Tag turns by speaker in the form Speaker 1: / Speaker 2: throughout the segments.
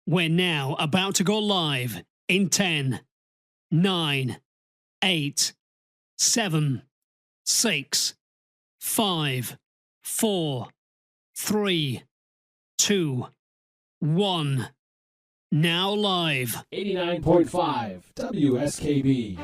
Speaker 1: We're now about to go live in 10, 9, 8, 7, 6, 5, 4, 3, 2, 1. Now live.
Speaker 2: 89.5 WSKB.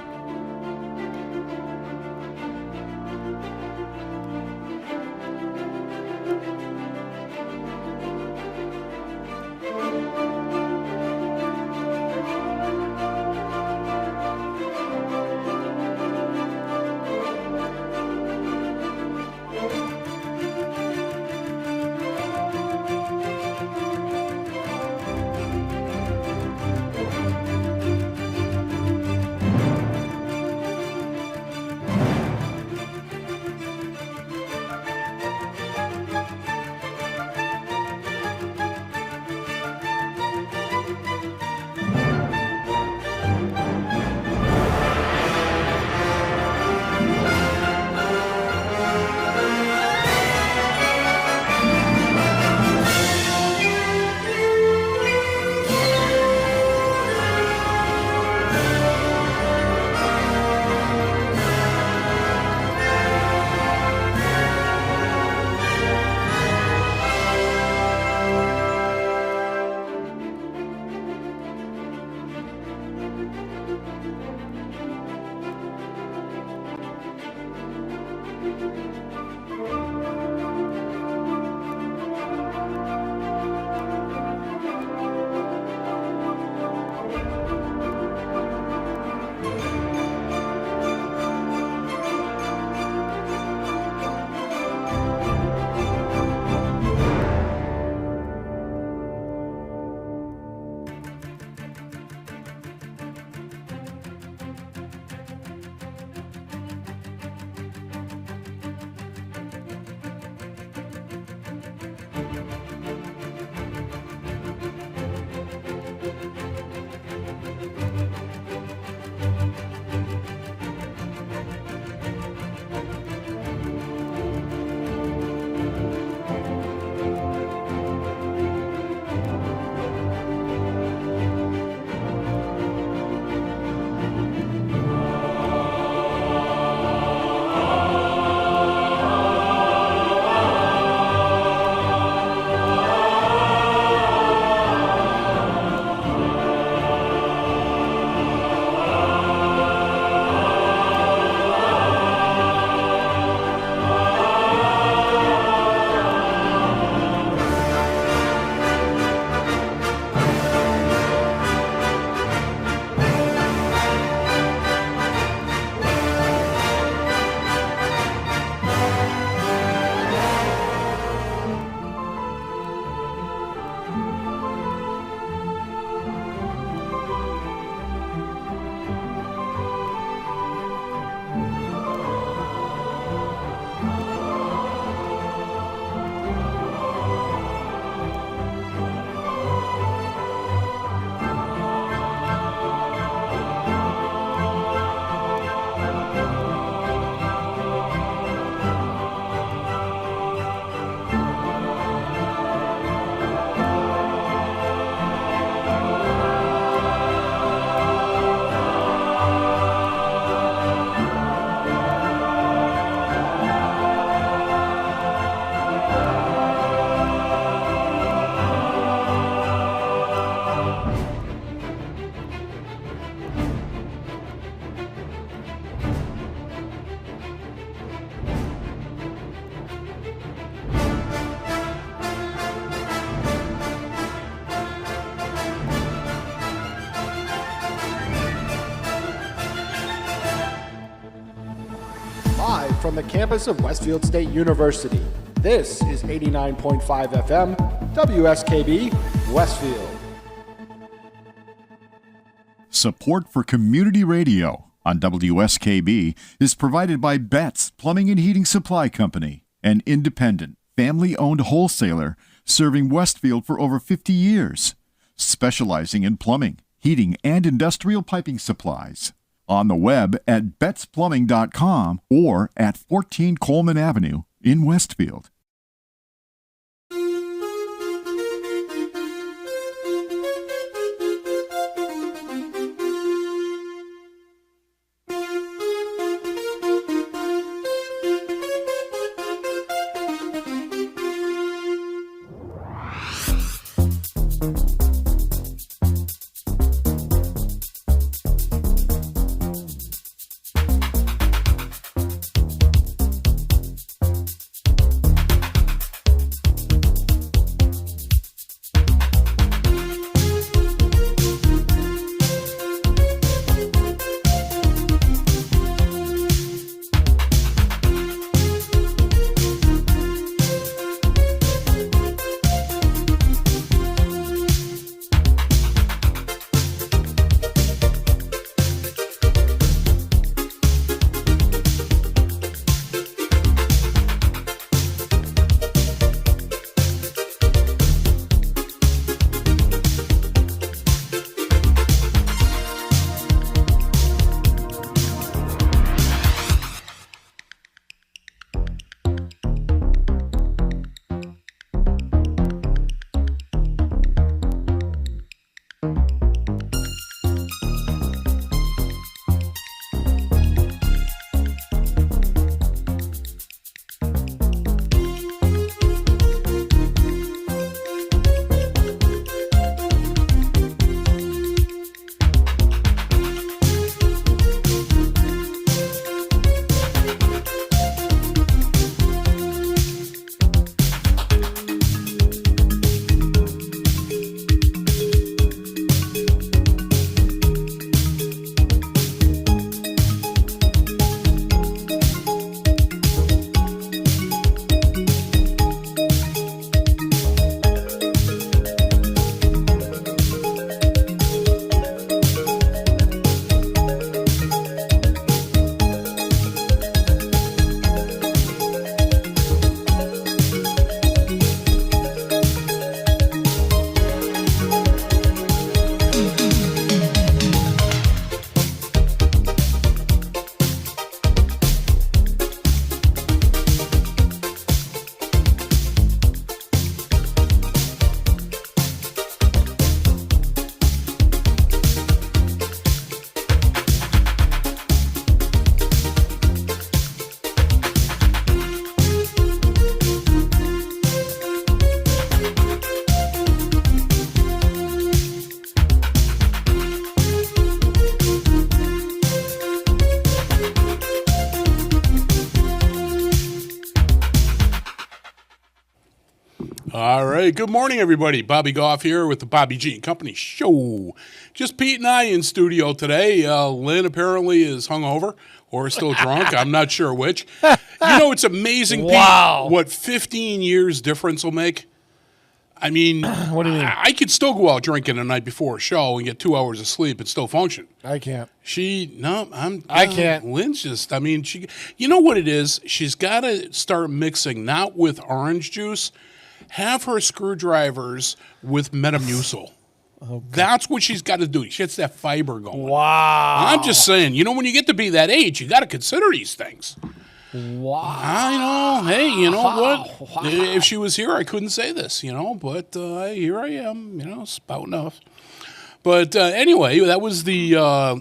Speaker 3: Live from the campus of Westfield State University, this is 89.5 FM, WSKB, Westfield.
Speaker 4: Support for community radio on WSKB is provided by Betts Plumbing and Heating Supply Company, an independent, family-owned wholesaler serving Westfield for over 50 years, specializing in plumbing, heating, and industrial piping supplies. On the web at bettsplumbing.com or at 14 Coleman Avenue in Westfield.
Speaker 5: Hey, good morning, everybody. Bobby Goff here with the Bobby G and Company Show. Just Pete and I in studio today. Lynn apparently is hungover or still drunk. I'm not sure which. It's amazing,
Speaker 6: Wow.
Speaker 5: Pete, what 15 years difference will make. I mean,
Speaker 6: What do you mean?
Speaker 5: I could still go out drinking the night before a show and get 2 hours of sleep and still function.
Speaker 6: I can't.
Speaker 5: I
Speaker 6: can't.
Speaker 5: Lynn's you know what it is? She's got to start mixing, not with orange juice, have her screwdrivers with Metamucil. That's what she's got to do. She gets that fiber going.
Speaker 6: Wow.
Speaker 5: I'm just saying, when you get to be that age, you got to consider these things.
Speaker 6: Wow.
Speaker 5: I know. Hey, you know what?
Speaker 6: Wow.
Speaker 5: If she was here, I couldn't say this, but here I am, spouting off. But anyway, that was the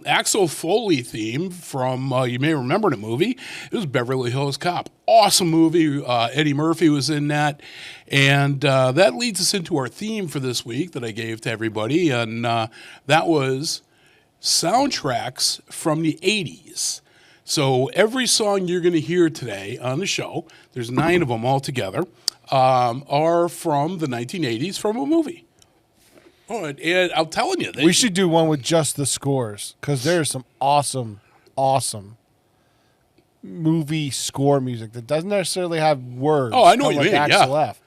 Speaker 5: Axel Foley theme from, you may remember the movie. It was Beverly Hills Cop. Awesome movie. Eddie Murphy was in that. And that leads us into our theme for this week that I gave to everybody. And that was soundtracks from the 80s. So every song you're going to hear today on the show, there's 9 of them altogether, are from the 1980s from a movie. Oh, and I'm telling you.
Speaker 6: We should do one with just the scores because there's some awesome movie score music that doesn't necessarily have words.
Speaker 5: Oh, I know what you
Speaker 6: like
Speaker 5: mean.
Speaker 6: Axel
Speaker 5: Yeah.
Speaker 6: F.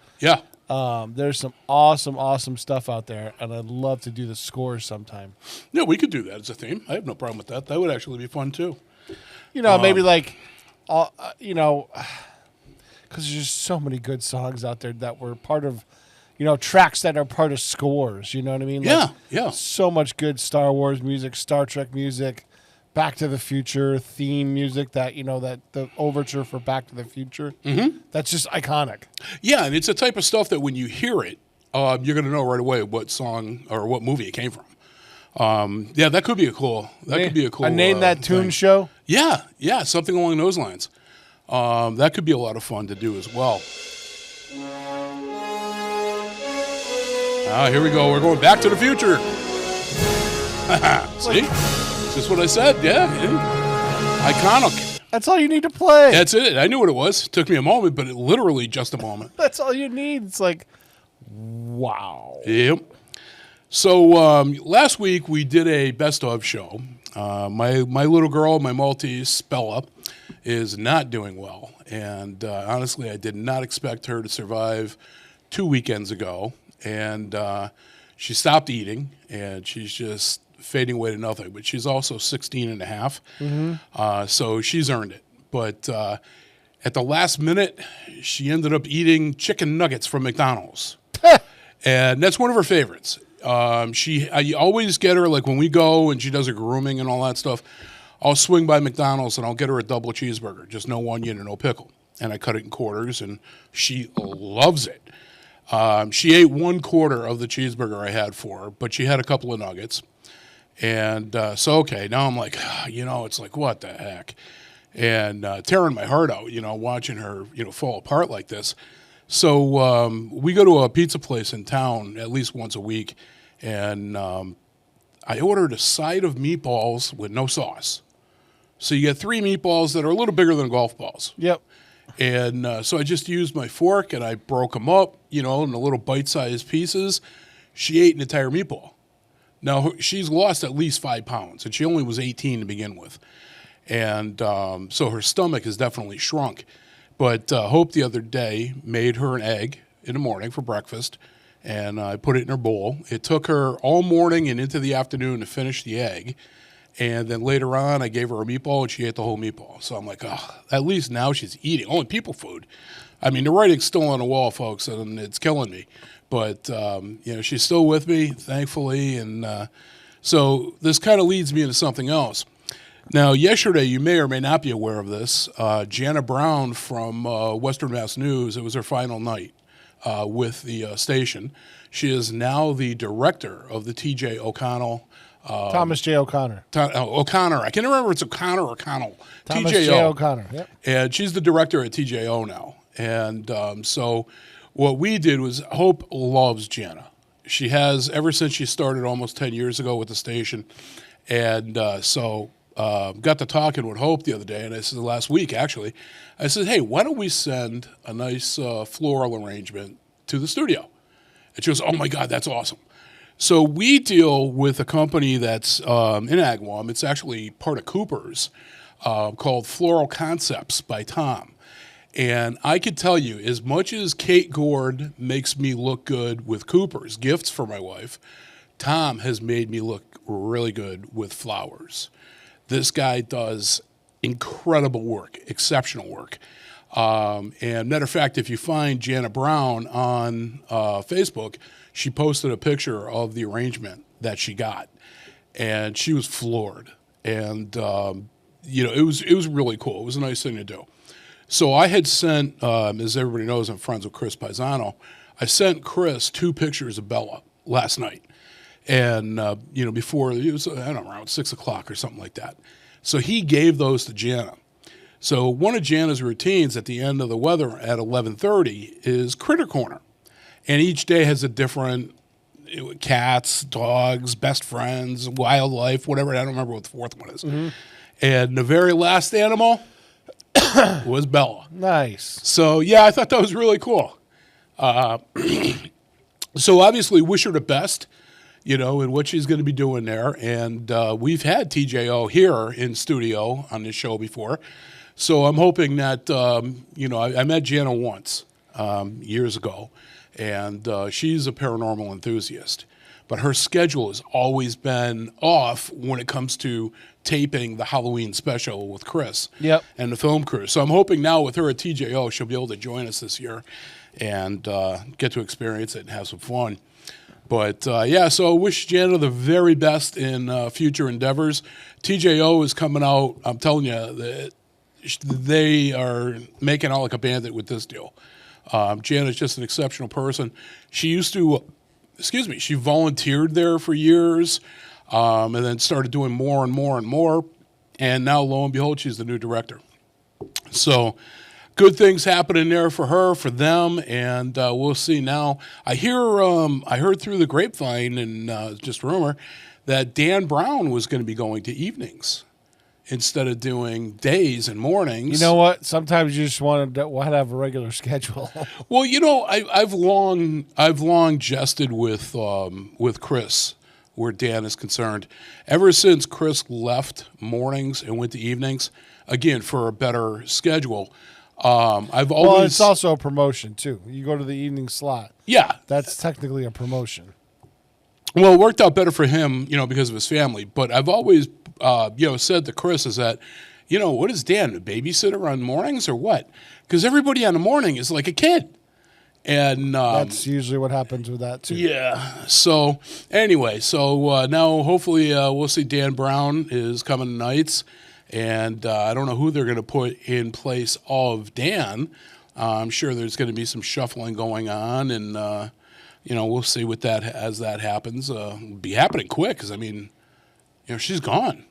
Speaker 5: Yeah.
Speaker 6: There's some awesome stuff out there, and I'd love to do the scores sometime.
Speaker 5: Yeah, we could do that as a theme. I have no problem with that. That would actually be fun, too.
Speaker 6: Maybe because there's just so many good songs out there that were part of, tracks that are part of scores. You know what I mean?
Speaker 5: Yeah, yeah.
Speaker 6: So much good Star Wars music, Star Trek music, Back to the Future theme music that the overture for Back to the Future. Mm-hmm. That's just iconic.
Speaker 5: Yeah, and it's the type of stuff that when you hear it, you're going to know right away what song or what movie it came from. Yeah, that could be a cool.
Speaker 6: A name that tune
Speaker 5: thing.
Speaker 6: show.
Speaker 5: Yeah, something along those lines. That could be a lot of fun to do as well. Here we go. We're going Back to the Future. See, just what I said. Yeah, iconic.
Speaker 6: That's all you need to play.
Speaker 5: That's it. I knew what it was. It took me a moment, but it literally just a moment.
Speaker 6: That's all you need. It's like, wow.
Speaker 5: Yep. So last week we did a best of show. My little girl, my Maltese, Bella, is not doing well. And honestly, I did not expect her to survive 2 weekends ago. And she stopped eating, and she's just fading away to nothing. But she's also 16 and a half, so she's earned it. But at the last minute, she ended up eating chicken nuggets from McDonald's. And that's one of her favorites. I always get her, like when we go and she does her grooming and all that stuff, I'll swing by McDonald's and I'll get her a double cheeseburger, just no onion and no pickle. And I cut it in quarters, and she loves it. She ate 1/4 of the cheeseburger I had for her, but she had a couple of nuggets. And okay, now I'm like, it's like, what the heck? And tearing my heart out, watching her, fall apart like this. So we go to a pizza place in town at least once a week, and I ordered a side of meatballs with no sauce. So you get 3 meatballs that are a little bigger than golf balls.
Speaker 6: Yep.
Speaker 5: And so I just used my fork, and I broke them up, into little bite-sized pieces. She ate an entire meatball. Now, she's lost at least 5 pounds, and she only was 18 to begin with. And so her stomach has definitely shrunk. But Hope the other day made her an egg in the morning for breakfast, and I put it in her bowl. It took her all morning and into the afternoon to finish the egg. And then later on, I gave her a meatball, and she ate the whole meatball. So I'm like, at least now she's eating. Only people food. I mean, the writing's still on the wall, folks, and it's killing me. But, she's still with me, thankfully. And so this kind of leads me into something else. Now, yesterday, you may or may not be aware of this, Jana Brown from Western Mass News, it was her final night with the station. She is now the director of the T.J. O'Connell.
Speaker 6: Thomas J. O'Connor.
Speaker 5: O'Connor. I can't remember if it's O'Connor or O'Connell.
Speaker 6: Thomas
Speaker 5: TJO.
Speaker 6: J. O'Connor, yep.
Speaker 5: And she's the director at TJO now. And so what we did was Hope loves Jana. She has ever since she started almost 10 years ago with the station. And so got to talking with Hope the other day, and I said last week, actually. I said, hey, why don't we send a nice floral arrangement to the studio? And she goes, oh my God, that's awesome. So we deal with a company that's in Agawam. It's actually part of Cooper's, called Floral Concepts by Tom. And I could tell you, as much as Kate Gord makes me look good with Cooper's gifts for my wife, Tom has made me look really good with flowers. This guy does incredible work, exceptional work. And matter of fact, if you find Jana Brown on Facebook, she posted a picture of the arrangement that she got, and she was floored. And it was really cool. It was a nice thing to do. So I had sent, as everybody knows, I'm friends with Chris Paisano. I sent Chris 2 pictures of Bella last night, and before it was around 6 o'clock or something like that. So he gave those to Jana. So one of Jana's routines at the end of the weather at 11:30 is Critter Corner. And each day has a different cats, dogs, best friends, wildlife, whatever. I don't remember what the 4th one is. Mm-hmm. And the very last animal was Bella.
Speaker 6: Nice.
Speaker 5: So, yeah, I thought that was really cool. So obviously wish her the best, in what she's going to be doing there. And we've had TJO here in studio on this show before. So I'm hoping that, I met Jana once years ago. And she's a paranormal enthusiast. But her schedule has always been off when it comes to taping the Halloween special with Chris and the film crew. So I'm hoping now with her at TJO, she'll be able to join us this year and get to experience it and have some fun. But, so I wish Jana the very best in future endeavors. TJO is coming out. I'm telling you, that they are making out like a bandit with this deal. Jana's just an exceptional person. She used to, she volunteered there for years, and then started doing more and more and more. And now, lo and behold, she's the new director. So good things happening there for her, for them, and we'll see now. I heard through the grapevine, and just rumor, that Dan Brown was going to be going to evenings instead of doing days and mornings.
Speaker 6: You know what? Sometimes you just want to have a regular schedule.
Speaker 5: Well, I've long jested with Chris where Dan is concerned. Ever since Chris left mornings and went to evenings, again for a better schedule, I've always.
Speaker 6: Well, it's also a promotion too. You go to the evening slot.
Speaker 5: Yeah,
Speaker 6: that's technically a promotion.
Speaker 5: Well, it worked out better for him, because of his family. But I've always, said to Chris is that, what is Dan, a babysitter on mornings or what? Because everybody on the morning is like a kid. And
Speaker 6: that's usually what happens with that, too.
Speaker 5: Yeah. So, anyway, now hopefully we'll see Dan Brown is coming nights. And I don't know who they're going to put in place of Dan. I'm sure there's going to be some shuffling going on, and we'll see what that as that happens. It'll be happening quick because she's gone.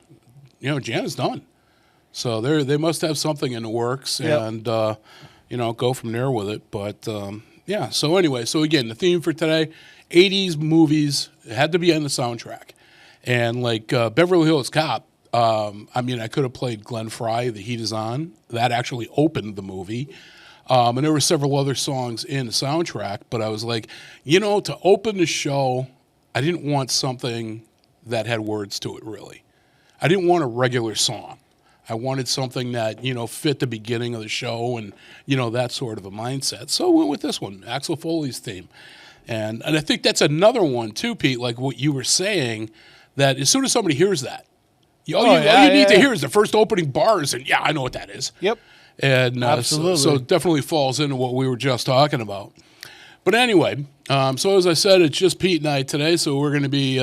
Speaker 5: Jana's done. So they must have something in the works, and go from there with it. But So anyway, again, the theme for today: 80s movies. It had to be on the soundtrack, and like Beverly Hills Cop. I could have played Glenn Frey, The Heat Is On. That actually opened the movie. And there were several other songs in the soundtrack, but I was like, to open the show, I didn't want something that had words to it, really. I didn't want a regular song. I wanted something that, fit the beginning of the show and, that sort of a mindset. So I went with this one, Axel Foley's theme. And I think that's another one, too, Pete, like what you were saying, that as soon as somebody hears that, all you need to hear is the first opening bars, and I know what that is.
Speaker 6: Yep.
Speaker 5: And so it definitely falls into what we were just talking about. But anyway, so as I said, it's just Pete and I today, so we're going to be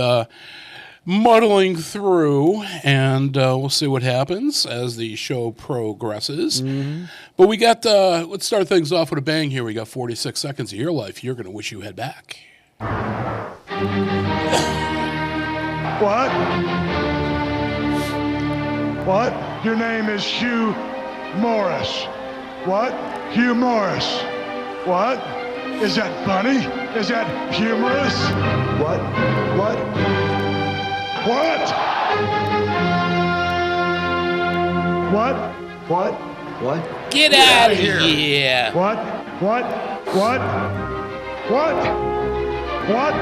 Speaker 5: muddling through, and we'll see what happens as the show progresses. Mm-hmm. But we got, let's start things off with a bang here. We got 46 seconds of your life you're going to wish you had back.
Speaker 7: What? Your name is Hugh Morris. What? Hugh Morris. What? Is that funny? Is that humorous? What? What? What? What? What? What?
Speaker 5: Get out of here.
Speaker 7: What? What? What? What? What? What? What?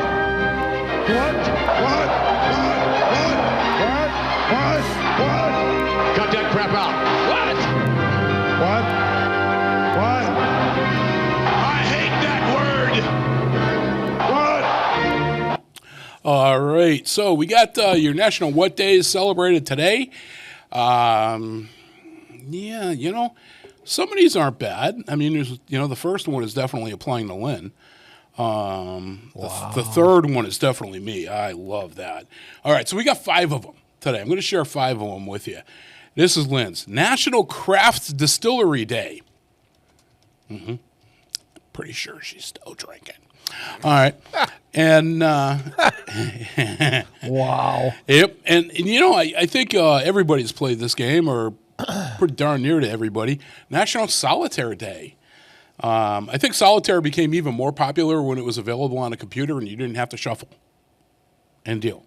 Speaker 8: Cut that crap out. What?
Speaker 7: What? What?
Speaker 8: I hate that word.
Speaker 7: What?
Speaker 5: All right. So we got your National What Days celebrated today. Yeah, some of these aren't bad. I mean, there's, the first one is definitely applying to Lynn. The third one is definitely me. I love that. All right, so we got 5 of them today. I'm going to share 5 of them with you. This is Lynn's National Craft Distillery Day. Pretty sure she's still drinking. All right. And
Speaker 6: Wow.
Speaker 5: yep. And I think everybody's played this game, or pretty darn near to everybody. National Solitaire Day. I think solitaire became even more popular when it was available on a computer and you didn't have to shuffle and deal.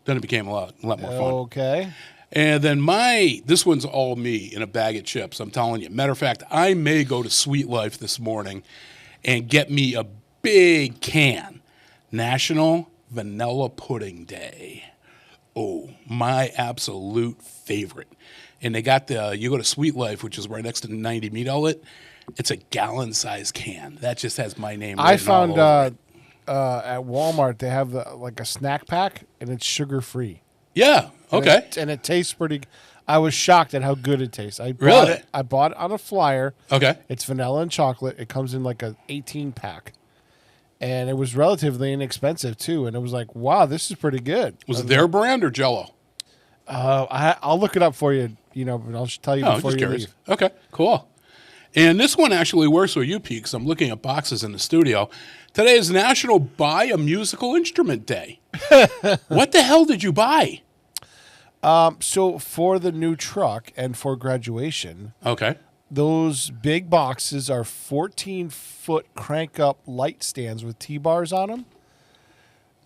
Speaker 5: Then it became a lot more fun.
Speaker 6: Okay.
Speaker 5: And then this one's all me in a bag of chips, I'm telling you. Matter of fact, I may go to Sweet Life this morning and get me a big can. National Vanilla Pudding Day. Oh, my absolute favorite. And they got you go to Sweet Life, which is right next to the 90 Meat Outlet. It's a gallon-sized can. That just has my name
Speaker 6: I
Speaker 5: written all
Speaker 6: found
Speaker 5: over it.
Speaker 6: at Walmart they have like a snack pack, and it's sugar-free.
Speaker 5: Yeah, okay.
Speaker 6: And it tastes pretty. I was shocked at how good it tastes. I bought it on a flyer.
Speaker 5: Okay.
Speaker 6: It's vanilla and chocolate. It comes in like a 18-pack. And it was relatively inexpensive, too. And it was like, wow, this is pretty good.
Speaker 5: Was it their brand or Jell-O?
Speaker 6: I'll look it up for you, but I'll tell you before you leave.
Speaker 5: Okay, cool. And this one actually works with you, Pete, because I'm looking at boxes in the studio. Today is National Buy a Musical Instrument Day. What the hell did you buy?
Speaker 6: So for the new truck and for graduation,
Speaker 5: Okay.
Speaker 6: those big boxes are 14-foot crank-up light stands with T-bars on them.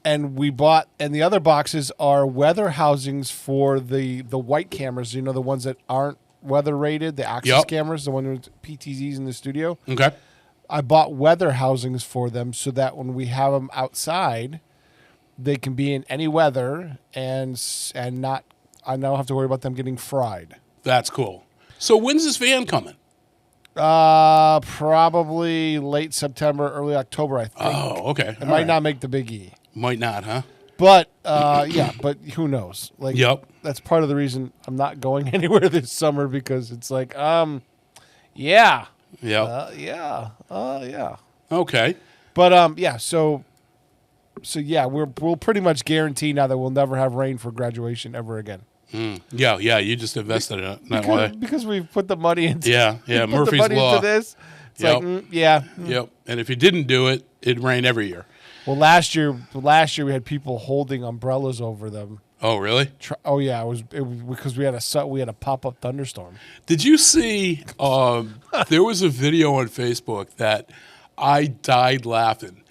Speaker 6: And the other boxes are weather housings for the white cameras, the ones that aren't weather rated, the access cameras, the one with PTZs in the studio.
Speaker 5: Okay.
Speaker 6: I bought weather housings for them so that when we have them outside, they can be in any weather and not. I don't have to worry about them getting fried.
Speaker 5: That's cool. So when's this van coming?
Speaker 6: Probably late September, early October, I think.
Speaker 5: Oh, okay.
Speaker 6: It might not make the Big E.
Speaker 5: Might not, huh?
Speaker 6: But, but who knows? Like,
Speaker 5: Yep.
Speaker 6: That's part of the reason I'm not going anywhere this summer, because it's like, yeah.
Speaker 5: Yep.
Speaker 6: Yeah.
Speaker 5: Okay.
Speaker 6: But, so yeah, we'll pretty much guarantee now that we'll never have rain for graduation ever again.
Speaker 5: Yeah, you just invested in it that way.
Speaker 6: Because we've put the money into
Speaker 5: Murphy's
Speaker 6: put the money
Speaker 5: Law.
Speaker 6: into this. It's
Speaker 5: Yep.
Speaker 6: like,
Speaker 5: Yep. And if you didn't do it, it'd rain every year.
Speaker 6: Well, last year we had people holding umbrellas over them.
Speaker 5: Oh, really?
Speaker 6: Oh yeah, it was because we had a pop-up thunderstorm.
Speaker 5: Did you see? There was a video on Facebook that I died laughing.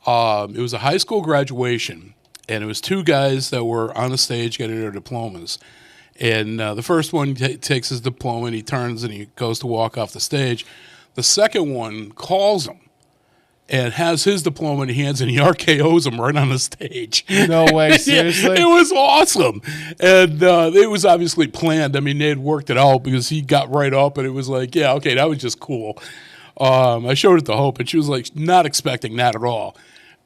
Speaker 5: It was a high school graduation, and it was 2 guys that were on the stage getting their diplomas. And the first one takes his diploma, and he turns and he goes to walk off the stage. The second one calls him and has his diploma in hands, and he RKO's him right on the stage.
Speaker 6: No way, seriously?
Speaker 5: It was awesome. And it was obviously planned. I mean, they had worked it out because he got right up, and it was like, yeah, okay, that was just cool. I showed it to Hope, and she was like not expecting that at all.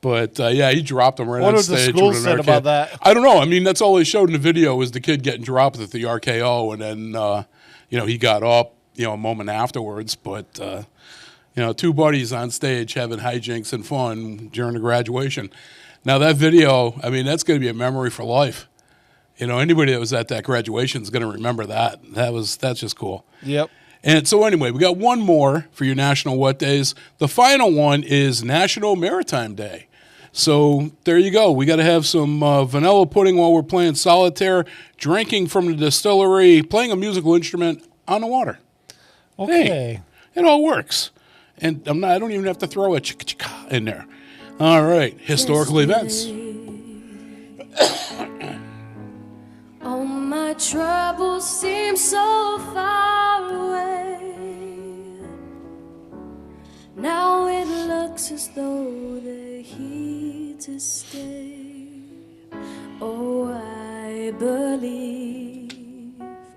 Speaker 5: But, he dropped him right on stage.
Speaker 6: What did the school said about that?
Speaker 5: I don't know. I mean, that's all they showed in the video was the kid getting dropped at the RKO, and then, he got up, a moment afterwards. But, 2 buddies on stage having hijinks and fun during the graduation. Now, that video, I mean, that's going to be a memory for life. Anybody that was at that graduation is going to remember that. That's just cool.
Speaker 6: Yep.
Speaker 5: And so anyway, we got one more for your National What Days. The final one is National Maritime Day. So there you go. We got to have some vanilla pudding while we're playing solitaire, drinking from the distillery, playing a musical instrument on the water.
Speaker 6: Okay.
Speaker 5: Hey, it all works. And I don't even have to throw a chicka-chicka in there. All right. Historical events.
Speaker 9: All my troubles seem so far away. Now it looks as though they're here to stay. Oh, I believe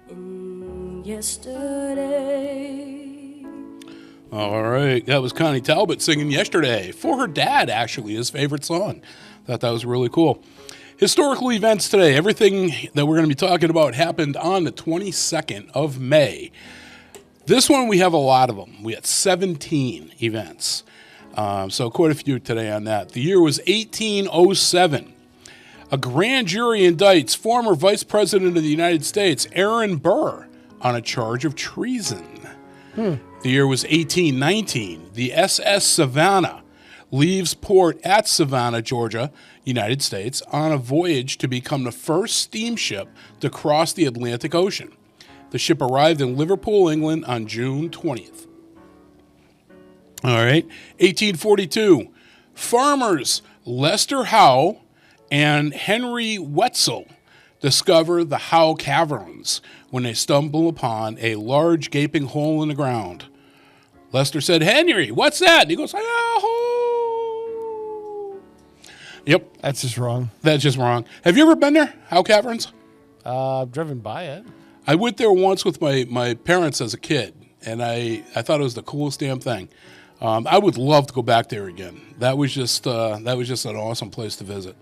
Speaker 9: in yesterday.
Speaker 5: All right, that was Connie Talbot singing Yesterday for her dad, actually, his favorite song. Thought that was really cool. Historical events today. Everything that we're going to be talking about happened on the 22nd of May. This one, we have a lot of them. We had 17 events. So quite a few today on that. The year was 1807. A grand jury indicts former Vice President of the United States, Aaron Burr, on a charge of treason. The year was 1819. The SS Savannah leaves port at Savannah, Georgia, United States, on a voyage to become the first steamship to cross the Atlantic Ocean. The ship arrived in Liverpool, England on June 20th. All right, 1842. Farmers Lester Howe and Henry Wetzel discover the Howe Caverns when they stumble upon a large gaping hole in the ground. Lester said, "Henry, what's that?" And he goes, "Oh." Yep.
Speaker 6: That's just wrong.
Speaker 5: That's just wrong. Have you ever been there, Howe Caverns?
Speaker 6: I've driven by it.
Speaker 5: I went there once with my parents as a kid, and I thought it was the coolest damn thing. I would love to go back there again. That was just an awesome place to visit.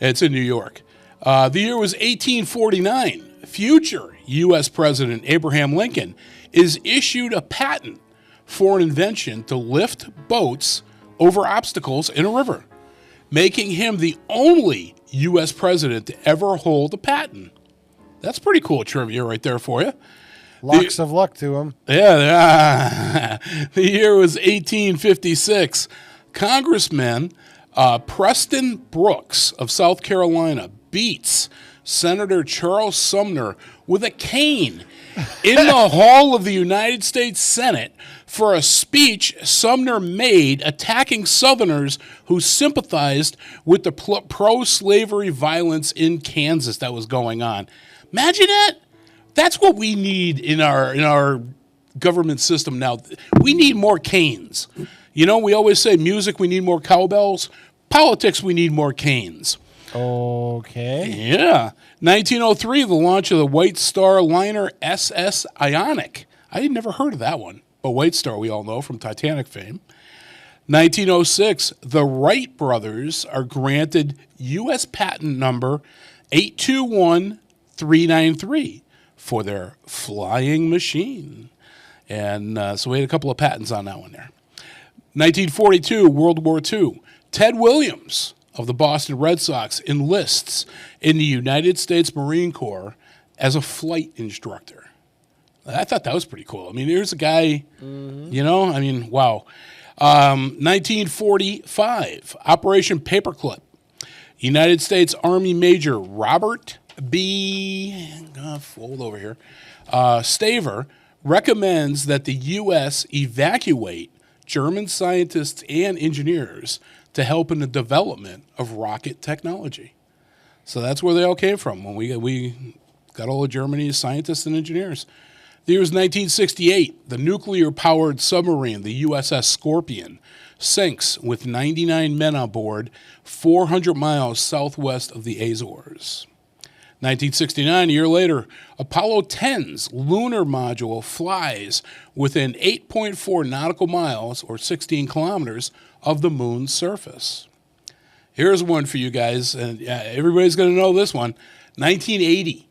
Speaker 5: It's in New York. The year was 1849. Future U.S. President Abraham Lincoln is issued a patent for an invention to lift boats over obstacles in a river, making him the only U.S. president to ever hold a patent. That's pretty cool trivia right there for you.
Speaker 6: Lots of luck to him.
Speaker 5: Yeah. The year was 1856. Congressman Preston Brooks of South Carolina beats Senator Charles Sumner with a cane in the hall of the United States Senate for a speech Sumner made attacking Southerners who sympathized with the pro-slavery violence in Kansas that was going on. Imagine that. That's what we need in our government system now. We need more canes. You know, we always say music, we need more cowbells. Politics, we need more canes.
Speaker 6: Okay.
Speaker 5: Yeah. 1903, the launch of the White Star liner SS Ionic. I had never heard of that one, but White Star we all know from Titanic fame. 1906, the Wright brothers are granted U.S. patent number 821393 for their flying machine. And so we had a couple of patents on that one there. 1942, World War II. Ted Williams of the Boston Red Sox enlists in the United States Marine Corps as a flight instructor. I thought that was pretty cool. I mean, here's a guy, you know, I mean, wow. 1945, Operation Paperclip. United States Army Major Robert B. Fold over here. Staver recommends that the U.S. evacuate German scientists and engineers to help in the development of rocket technology. So that's where they all came from when we got all of Germany's scientists and engineers. The year was 1968. The nuclear-powered submarine, the USS Scorpion, sinks with 99 men on board 400 miles southwest of the Azores. 1969, a year later, Apollo 10's lunar module flies within 8.4 nautical miles, or 16 kilometers, of the moon's surface. Here's one for you guys, and everybody's going to know this one. 1980,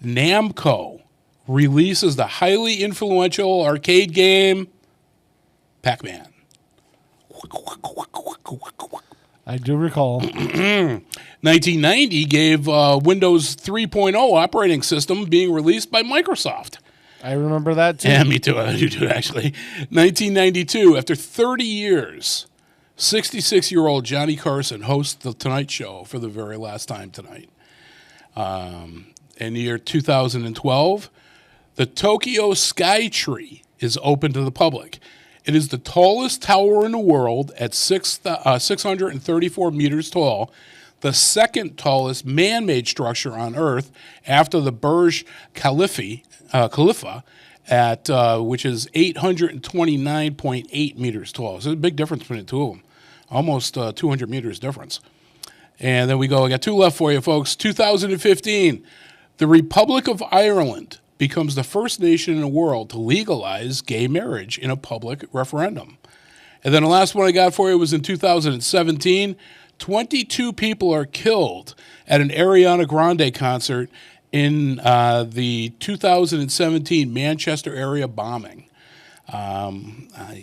Speaker 5: Namco releases the highly influential arcade game Pac-Man.
Speaker 6: I do recall.
Speaker 5: 1990 gave Windows 3.0 operating system being released by Microsoft.
Speaker 6: I remember that too.
Speaker 5: Yeah, me too. I do too, actually. 1992, after 30 years, 66-year-old Johnny Carson hosts The Tonight Show for the very last time tonight. In the year 2012, the Tokyo Sky Tree is open to the public. It is the tallest tower in the world at 634 meters tall, the second tallest man-made structure on Earth after the Burj Khalifa, which is 829.8 meters tall. So there's a big difference between the two of them, almost 200 meters difference. And then we go, I got two left for you, folks. 2015, the Republic of Ireland becomes the first nation in the world to legalize gay marriage in a public referendum. And then the last one I got for you was in 2017. 22 people are killed at an Ariana Grande concert in the 2017 Manchester area bombing. I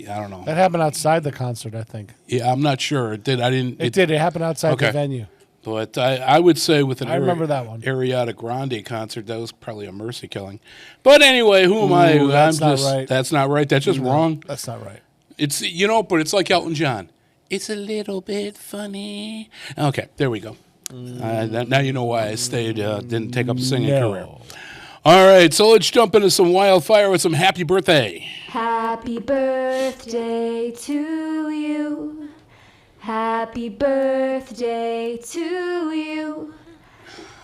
Speaker 5: don't know.
Speaker 6: That happened outside the concert, I think.
Speaker 5: Yeah, I'm not sure. It did.
Speaker 6: It did. It happened outside the venue.
Speaker 5: But I would say with an
Speaker 6: remember that one.
Speaker 5: Ariana Grande concert, that was probably a mercy killing. But anyway, who am I?
Speaker 6: That's not right.
Speaker 5: That's not right. That's just wrong.
Speaker 6: That's not right.
Speaker 5: It's but it's like Elton John. It's a little bit funny. Okay, there we go. Now you know why I stayed. Didn't take up a singing career. All right, so let's jump into some wildfire with some happy birthday.
Speaker 9: Happy birthday to you. Happy birthday to you.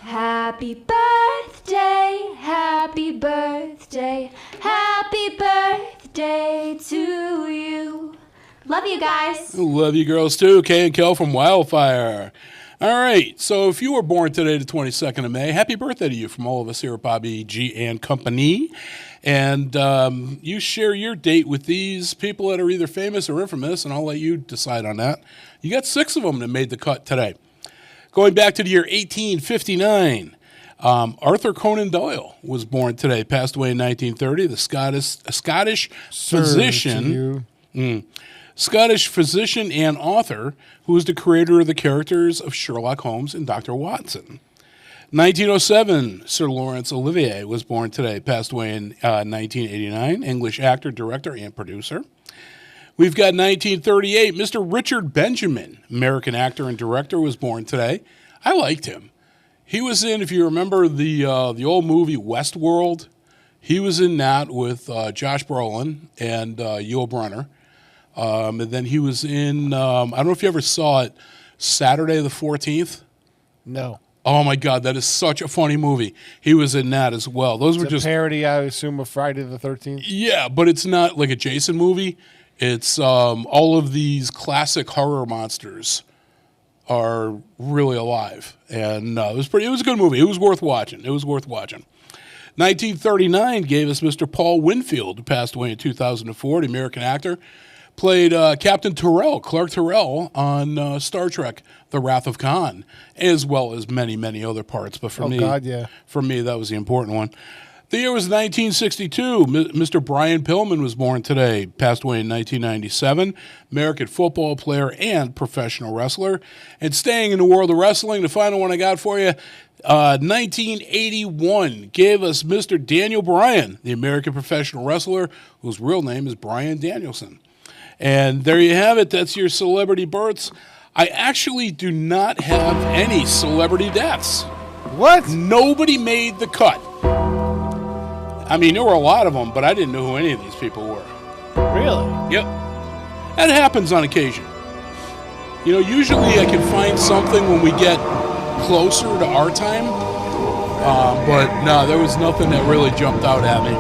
Speaker 9: Happy birthday, happy birthday, happy birthday to you. Love you guys.
Speaker 5: Love you girls too. Kay and Kel from Wildfire. All right, so if you were born today, the 22nd of May, happy birthday to you from all of us here at Bobby G and Company. And you share your date with these people that are either famous or infamous, and I'll let you decide on that. You got 6 of them that made the cut today. Going back to the year 1859, Arthur Conan Doyle was born today, passed away in 1930. The Scottish physician. Scottish physician and author who was the creator of the characters of Sherlock Holmes and Dr. Watson. 1907, Sir Laurence Olivier was born today, passed away in 1989, English actor, director, and producer. We've got 1938, Mr. Richard Benjamin, American actor and director, was born today. I liked him. He was in, if you remember the old movie Westworld, he was in that with Josh Brolin and Yul Brynner. And then he was in, I don't know if you ever saw it, Saturday the 14th.
Speaker 6: No.
Speaker 5: Oh, my God, that is such a funny movie. He was in that as well. Those were just
Speaker 6: a parody, I assume, of Friday the 13th?
Speaker 5: Yeah, but it's not like a Jason movie. It's all of these classic horror monsters are really alive. And it was a good movie. It was worth watching. 1939 gave us Mr. Paul Winfield, who passed away in 2004, the American actor. Played Captain Tyrrell, Clark Tyrrell, on Star Trek, The Wrath of Khan, as well as many, many other parts. But for me, that was the important one. The year was 1962. Mr. Brian Pillman was born today, passed away in 1997. American football player and professional wrestler. And staying in the world of wrestling, the final one I got for you, 1981 gave us Mr. Daniel Bryan, the American professional wrestler, whose real name is Bryan Danielson. And there you have it. That's your celebrity births. I actually do not have any celebrity deaths.
Speaker 6: What?
Speaker 5: Nobody made the cut. I mean, there were a lot of them, but I didn't know who any of these people were.
Speaker 6: Really?
Speaker 5: Yep. That happens on occasion. Usually I can find something when we get closer to our time. But no, there was nothing that really jumped out at me.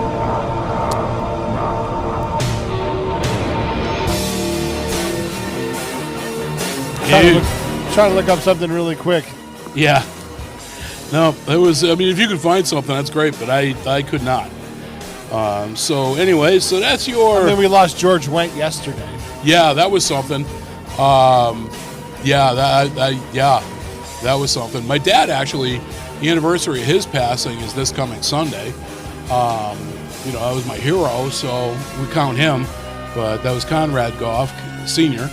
Speaker 6: Trying to look up something really quick.
Speaker 5: Yeah. No, it was, if you could find something, that's great, but I could not. So anyway, so that's your...
Speaker 6: And then we lost George Wendt yesterday.
Speaker 5: Yeah, that was something. That was something. My dad, actually, the anniversary of his passing is this coming Sunday. That was my hero, so we count him. But that was Conrad Goff, Sr.,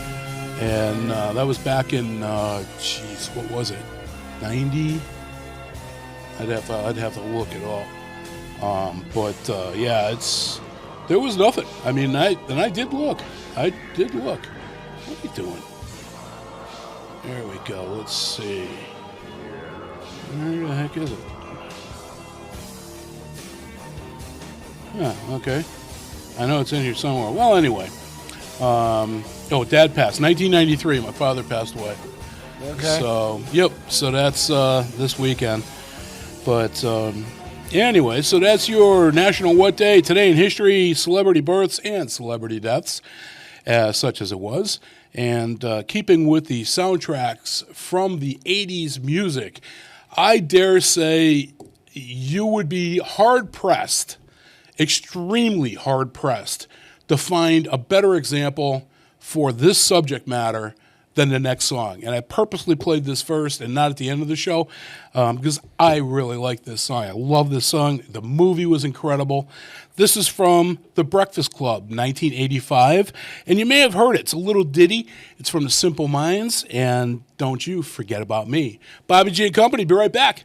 Speaker 5: and that was back in, what was it, 90? I'd have to look it up. There was nothing. I mean, I did look. What are you doing? There we go. Let's see. Where the heck is it? Yeah, okay. I know it's in here somewhere. Well, anyway. Dad passed. 1993, my father passed away.
Speaker 6: Okay.
Speaker 5: So, yep. So that's this weekend. But anyway, so that's your National What Day, Today in History, Celebrity Births, and Celebrity Deaths, such as it was. And keeping with the soundtracks from the 80s music, I dare say you would be hard-pressed, extremely hard-pressed, to find a better example for this subject matter than the next song. And I purposely played this first and not at the end of the show because I really like this song. I love this song. The movie was incredible. This is from The Breakfast Club, 1985. And you may have heard it. It's a little ditty. It's from the Simple Minds. And Don't You Forget About Me. Bobby G and Company, be right back.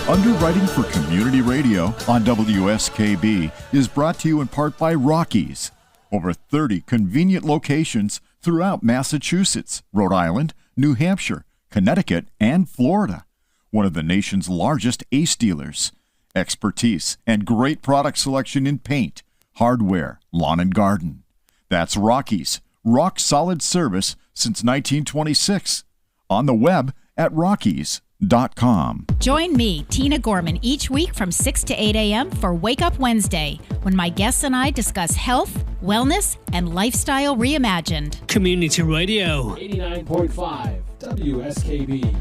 Speaker 4: Underwriting for Community Radio on WSKB is brought to you in part by Rockies. Over 30 convenient locations throughout Massachusetts, Rhode Island, New Hampshire, Connecticut, and Florida. One of the nation's largest Ace dealers. Expertise and great product selection in paint, hardware, lawn and garden. That's Rockies. Rock solid service since 1926. On the web at rockies.com.
Speaker 10: Join me, Tina Gorman, each week from 6 to 8 a.m. for Wake Up Wednesday, when my guests and I discuss health, wellness, and lifestyle reimagined.
Speaker 1: Community Radio.
Speaker 2: 89.5 WSKB.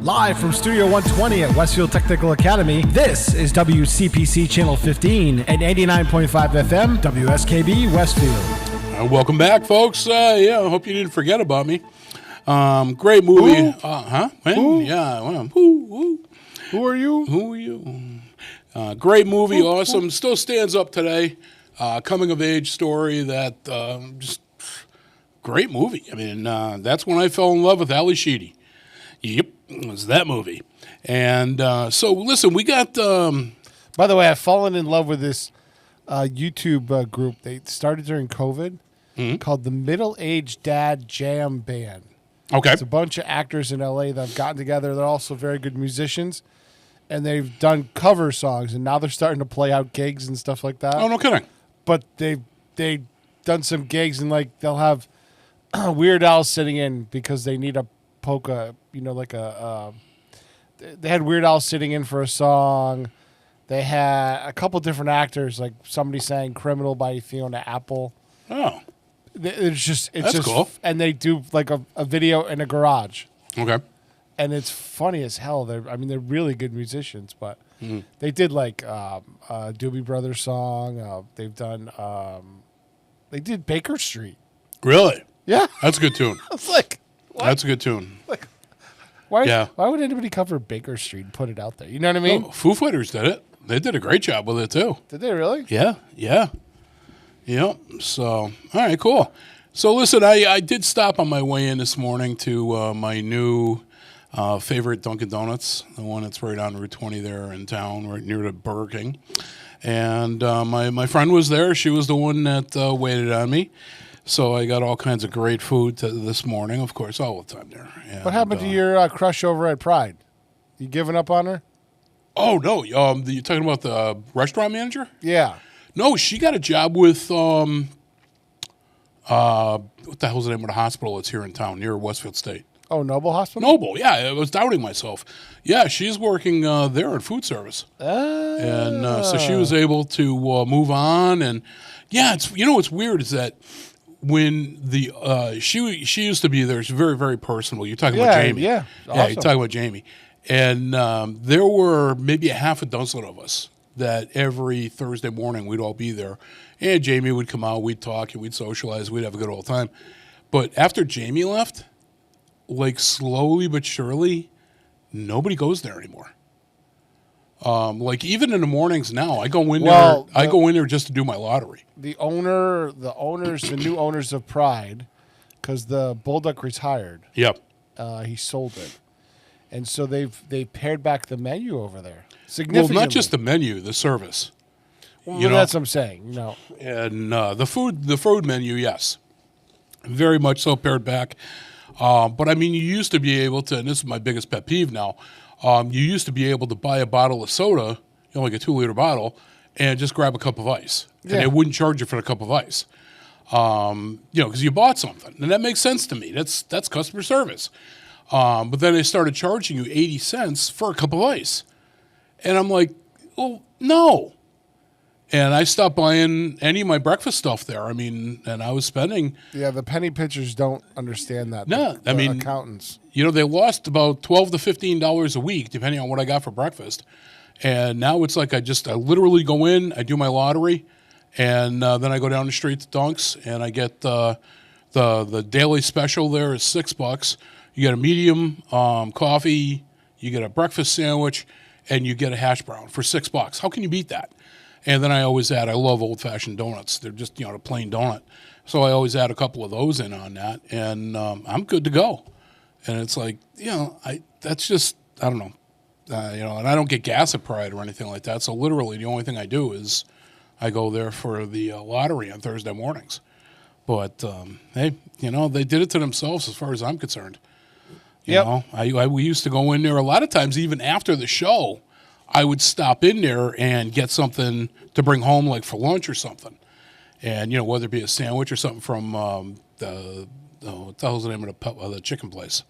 Speaker 6: Live from Studio 120 at Westfield Technical Academy, this is WCPC Channel 15 and 89.5 FM, WSKB Westfield.
Speaker 5: Welcome back, folks. I hope you didn't forget about me. Great movie.
Speaker 6: Who?
Speaker 5: Yeah. Who
Speaker 6: are you?
Speaker 5: Who are you? Great movie. Awesome. Still stands up today. Coming of age story that just great movie. I mean, that's when I fell in love with Ali Sheedy. Yep, it was that movie. And so, listen, we got...
Speaker 6: By the way, I've fallen in love with this YouTube group. They started during COVID called the Middle Aged Dad Jam Band.
Speaker 5: Okay.
Speaker 6: It's a bunch of actors in L.A. that have gotten together. They're also very good musicians. And they've done cover songs, and now they're starting to play out gigs and stuff like that.
Speaker 5: Oh, no kidding.
Speaker 6: But they've done some gigs, and like they'll have Weird Al sitting in because they need a polka, they had Weird Al sitting in for a song. They had a couple different actors, like somebody sang "Criminal" by Fiona Apple.
Speaker 5: Oh,
Speaker 6: it's just
Speaker 5: cool.
Speaker 6: And they do like a video in a garage.
Speaker 5: Okay.
Speaker 6: And it's funny as hell. They're really good musicians, but they did like a Doobie Brothers song. They've done they did Baker Street.
Speaker 5: Really?
Speaker 6: Yeah,
Speaker 5: that's a good tune.
Speaker 6: It's like what?
Speaker 5: That's a good tune.
Speaker 6: Like, why would anybody cover Baker Street and put it out there? You know what I mean?
Speaker 5: Oh, Foo Fighters did it. They did a great job with it too.
Speaker 6: Did they really?
Speaker 5: Yeah. Yep. So, all right, cool. So, listen, I did stop on my way in this morning to my new favorite Dunkin' Donuts, the one that's right on Route 20 there in town, right near the Burger King. And my friend was there. She was the one that waited on me. So I got all kinds of great food this morning, of course, all the time there. And,
Speaker 6: what happened to your crush over at Pride? You giving up on her?
Speaker 5: Oh, no. You're talking about the restaurant manager?
Speaker 6: Yeah.
Speaker 5: No, she got a job with, what the hell's the name of the hospital that's here in town, near Westfield State?
Speaker 6: Oh, Noble Hospital?
Speaker 5: Noble, yeah. I was doubting myself. Yeah, she's working there in food service.
Speaker 6: Oh.
Speaker 5: And so she was able to move on. And, yeah, what's weird is that when she used to be there, she's very, very personable. You're talking about Jamie.
Speaker 6: Yeah, awesome.
Speaker 5: Yeah, you're talking about Jamie. And there were maybe a half a dozen of us that every Thursday morning we'd all be there. And Jamie would come out, we'd talk, and we'd socialize, we'd have a good old time. But after Jamie left, like slowly but surely, nobody goes there anymore. Like even in the mornings now, I go in there. I go in there just to do my lottery.
Speaker 6: The new owners of Pride, because the Bulldog retired.
Speaker 5: Yep.
Speaker 6: He sold it, and so they've pared back the menu over there significantly.
Speaker 5: Well, not just the menu, the service.
Speaker 6: Well, that's what I'm saying.
Speaker 5: And the food menu, yes, very much so pared back. But I mean, you used to be able to, and this is my biggest pet peeve now. You used to be able to buy a bottle of soda, like a 2-liter bottle, and just grab a cup of ice, and they wouldn't charge you for the cup of ice. Because you bought something, and that makes sense to me. That's customer service. But then they started charging you 80 cents for a cup of ice, and I'm like, well, no. And I stopped buying any of my breakfast stuff there. I mean, and I was spending.
Speaker 6: Yeah, the penny pitchers don't understand that.
Speaker 5: No,
Speaker 6: I mean, accountants.
Speaker 5: They lost about $12 to $15 a week, depending on what I got for breakfast. And now it's like I literally go in, I do my lottery, and then I go down the street to Dunk's, and I get the daily special there is $6. You get a medium coffee, you get a breakfast sandwich, and you get a hash brown for $6. How can you beat that? And then I always add, I love old-fashioned donuts. They're just, a plain donut. So I always add a couple of those in on that, and I'm good to go. And it's like, that's just, I don't know. And I don't get gas at Pride or anything like that. So literally the only thing I do is I go there for the lottery on Thursday mornings. But, hey, they did it to themselves as far as I'm concerned. You
Speaker 6: Yep.
Speaker 5: know, we used to go in there a lot of times, even after the show, I would stop in there and get something to bring home, like for lunch or something. And, whether it be a sandwich or something from what the hell's the name of the chicken place?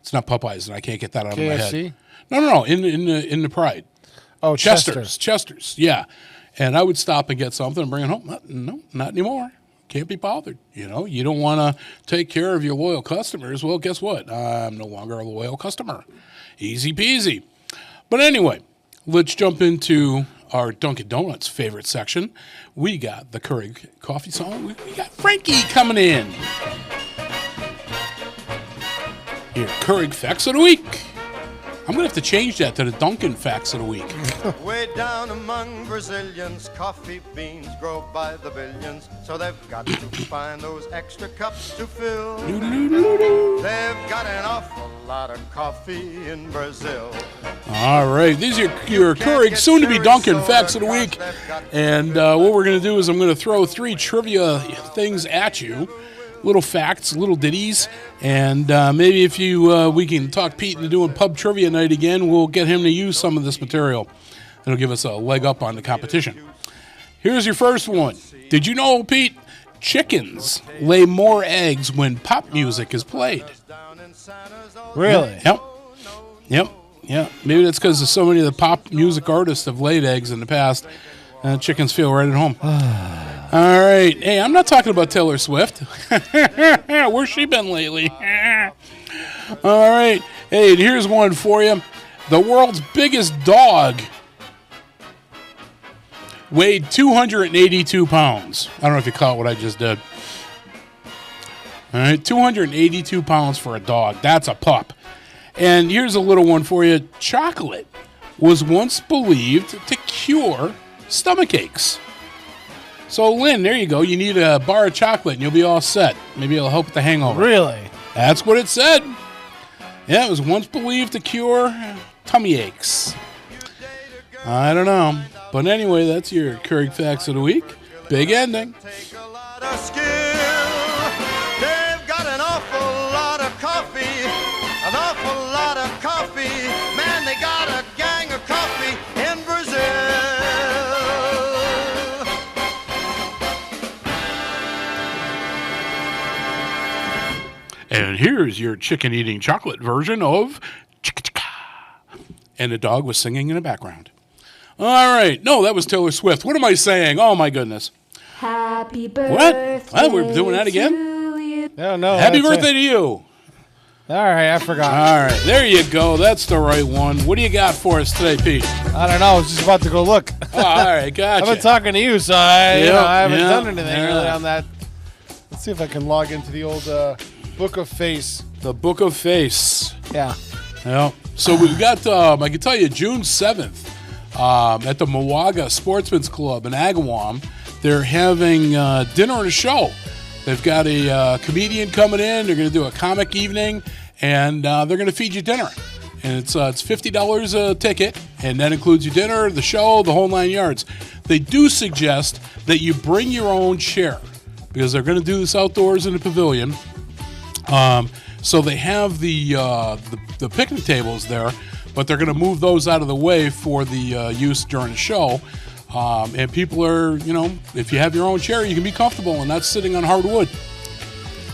Speaker 5: It's not Popeyes, and I can't get that out of my head.
Speaker 6: KFC?
Speaker 5: No, in the Pride.
Speaker 6: Oh,
Speaker 5: Chester's, yeah. And I would stop and get something and bring it home. No, not anymore. Can't be bothered. You don't want to take care of your loyal customers. Well, guess what? I'm no longer a loyal customer. Easy peasy. But anyway, let's jump into our Dunkin' Donuts favorite section. We got the Keurig coffee song. We got Frankie coming in. Here, Keurig Facts of the Week. I'm going to have to change that to the Dunkin' Facts of the Week.
Speaker 11: Way down among Brazilians, coffee beans grow by the billions, so they've got to find those extra cups to fill. They've got an awful lot of coffee in Brazil.
Speaker 5: All right, these are your Keurig, soon-to-be Dunkin' Facts of the Week. And what we're going to do is I'm going to throw 3 trivia things at you. Little facts, little ditties, and maybe if we can talk Pete into doing pub trivia night again, we'll get him to use some of this material. It'll give us a leg up on the competition. Here's your first one. Did you know, Pete, chickens lay more eggs when pop music is played?
Speaker 6: Really?
Speaker 5: Yep. Maybe that's because so many of the pop music artists have laid eggs in the past. Chickens feel right at home. All right. Hey, I'm not talking about Taylor Swift. Where's she been lately? All right. Hey, here's one for you. The world's biggest dog weighed 282 pounds. I don't know if you caught what I just did. All right. 282 pounds for a dog. That's a pup. And here's a little one for you. Chocolate was once believed to cure stomach aches. So, Lynn, there you go. You need a bar of chocolate and you'll be all set. Maybe it'll help with the hangover.
Speaker 6: Really?
Speaker 5: That's what it said. Yeah, it was once believed to cure tummy aches. I don't know. But anyway, that's your Keurig Facts of the Week. Big ending.
Speaker 11: Take a lot of skill. They've got an awful lot of coffee. An awful lot of coffee. Man, they got a gang of coffee in Brazil.
Speaker 5: And here's your chicken-eating chocolate version of Chicka-Chicka. And the dog was singing in the background. All right. No, that was Taylor Swift. What am I saying? Oh, my goodness.
Speaker 9: Happy birthday.
Speaker 5: What? We're doing that again?
Speaker 9: To you.
Speaker 6: No.
Speaker 5: Happy birthday to you.
Speaker 6: All right, I forgot.
Speaker 5: All right. There you go. That's the right one. What do you got for us today, Pete?
Speaker 6: I don't know. I was just about to go look.
Speaker 5: Oh, all right. Gotcha.
Speaker 6: I've been talking to you, so I haven't done anything
Speaker 5: yeah.
Speaker 6: really on that. Let's see if I can log into the old Book of Face.
Speaker 5: The Book of Face.
Speaker 6: Yeah.
Speaker 5: Yeah. So we've got, I can tell you, June 7th at the Mowaga Sportsman's Club in Agawam, they're having dinner and a show. They've got a comedian coming in. They're going to do a comic evening, and they're going to feed you dinner. And it's $50 a ticket, and that includes your dinner, the show, the whole 9 yards. They do suggest that you bring your own chair because they're going to do this outdoors in the pavilion. So they have the picnic tables there, but they're going to move those out of the way for the use during the show. And people are, if you have your own chair, you can be comfortable and not sitting on hardwood.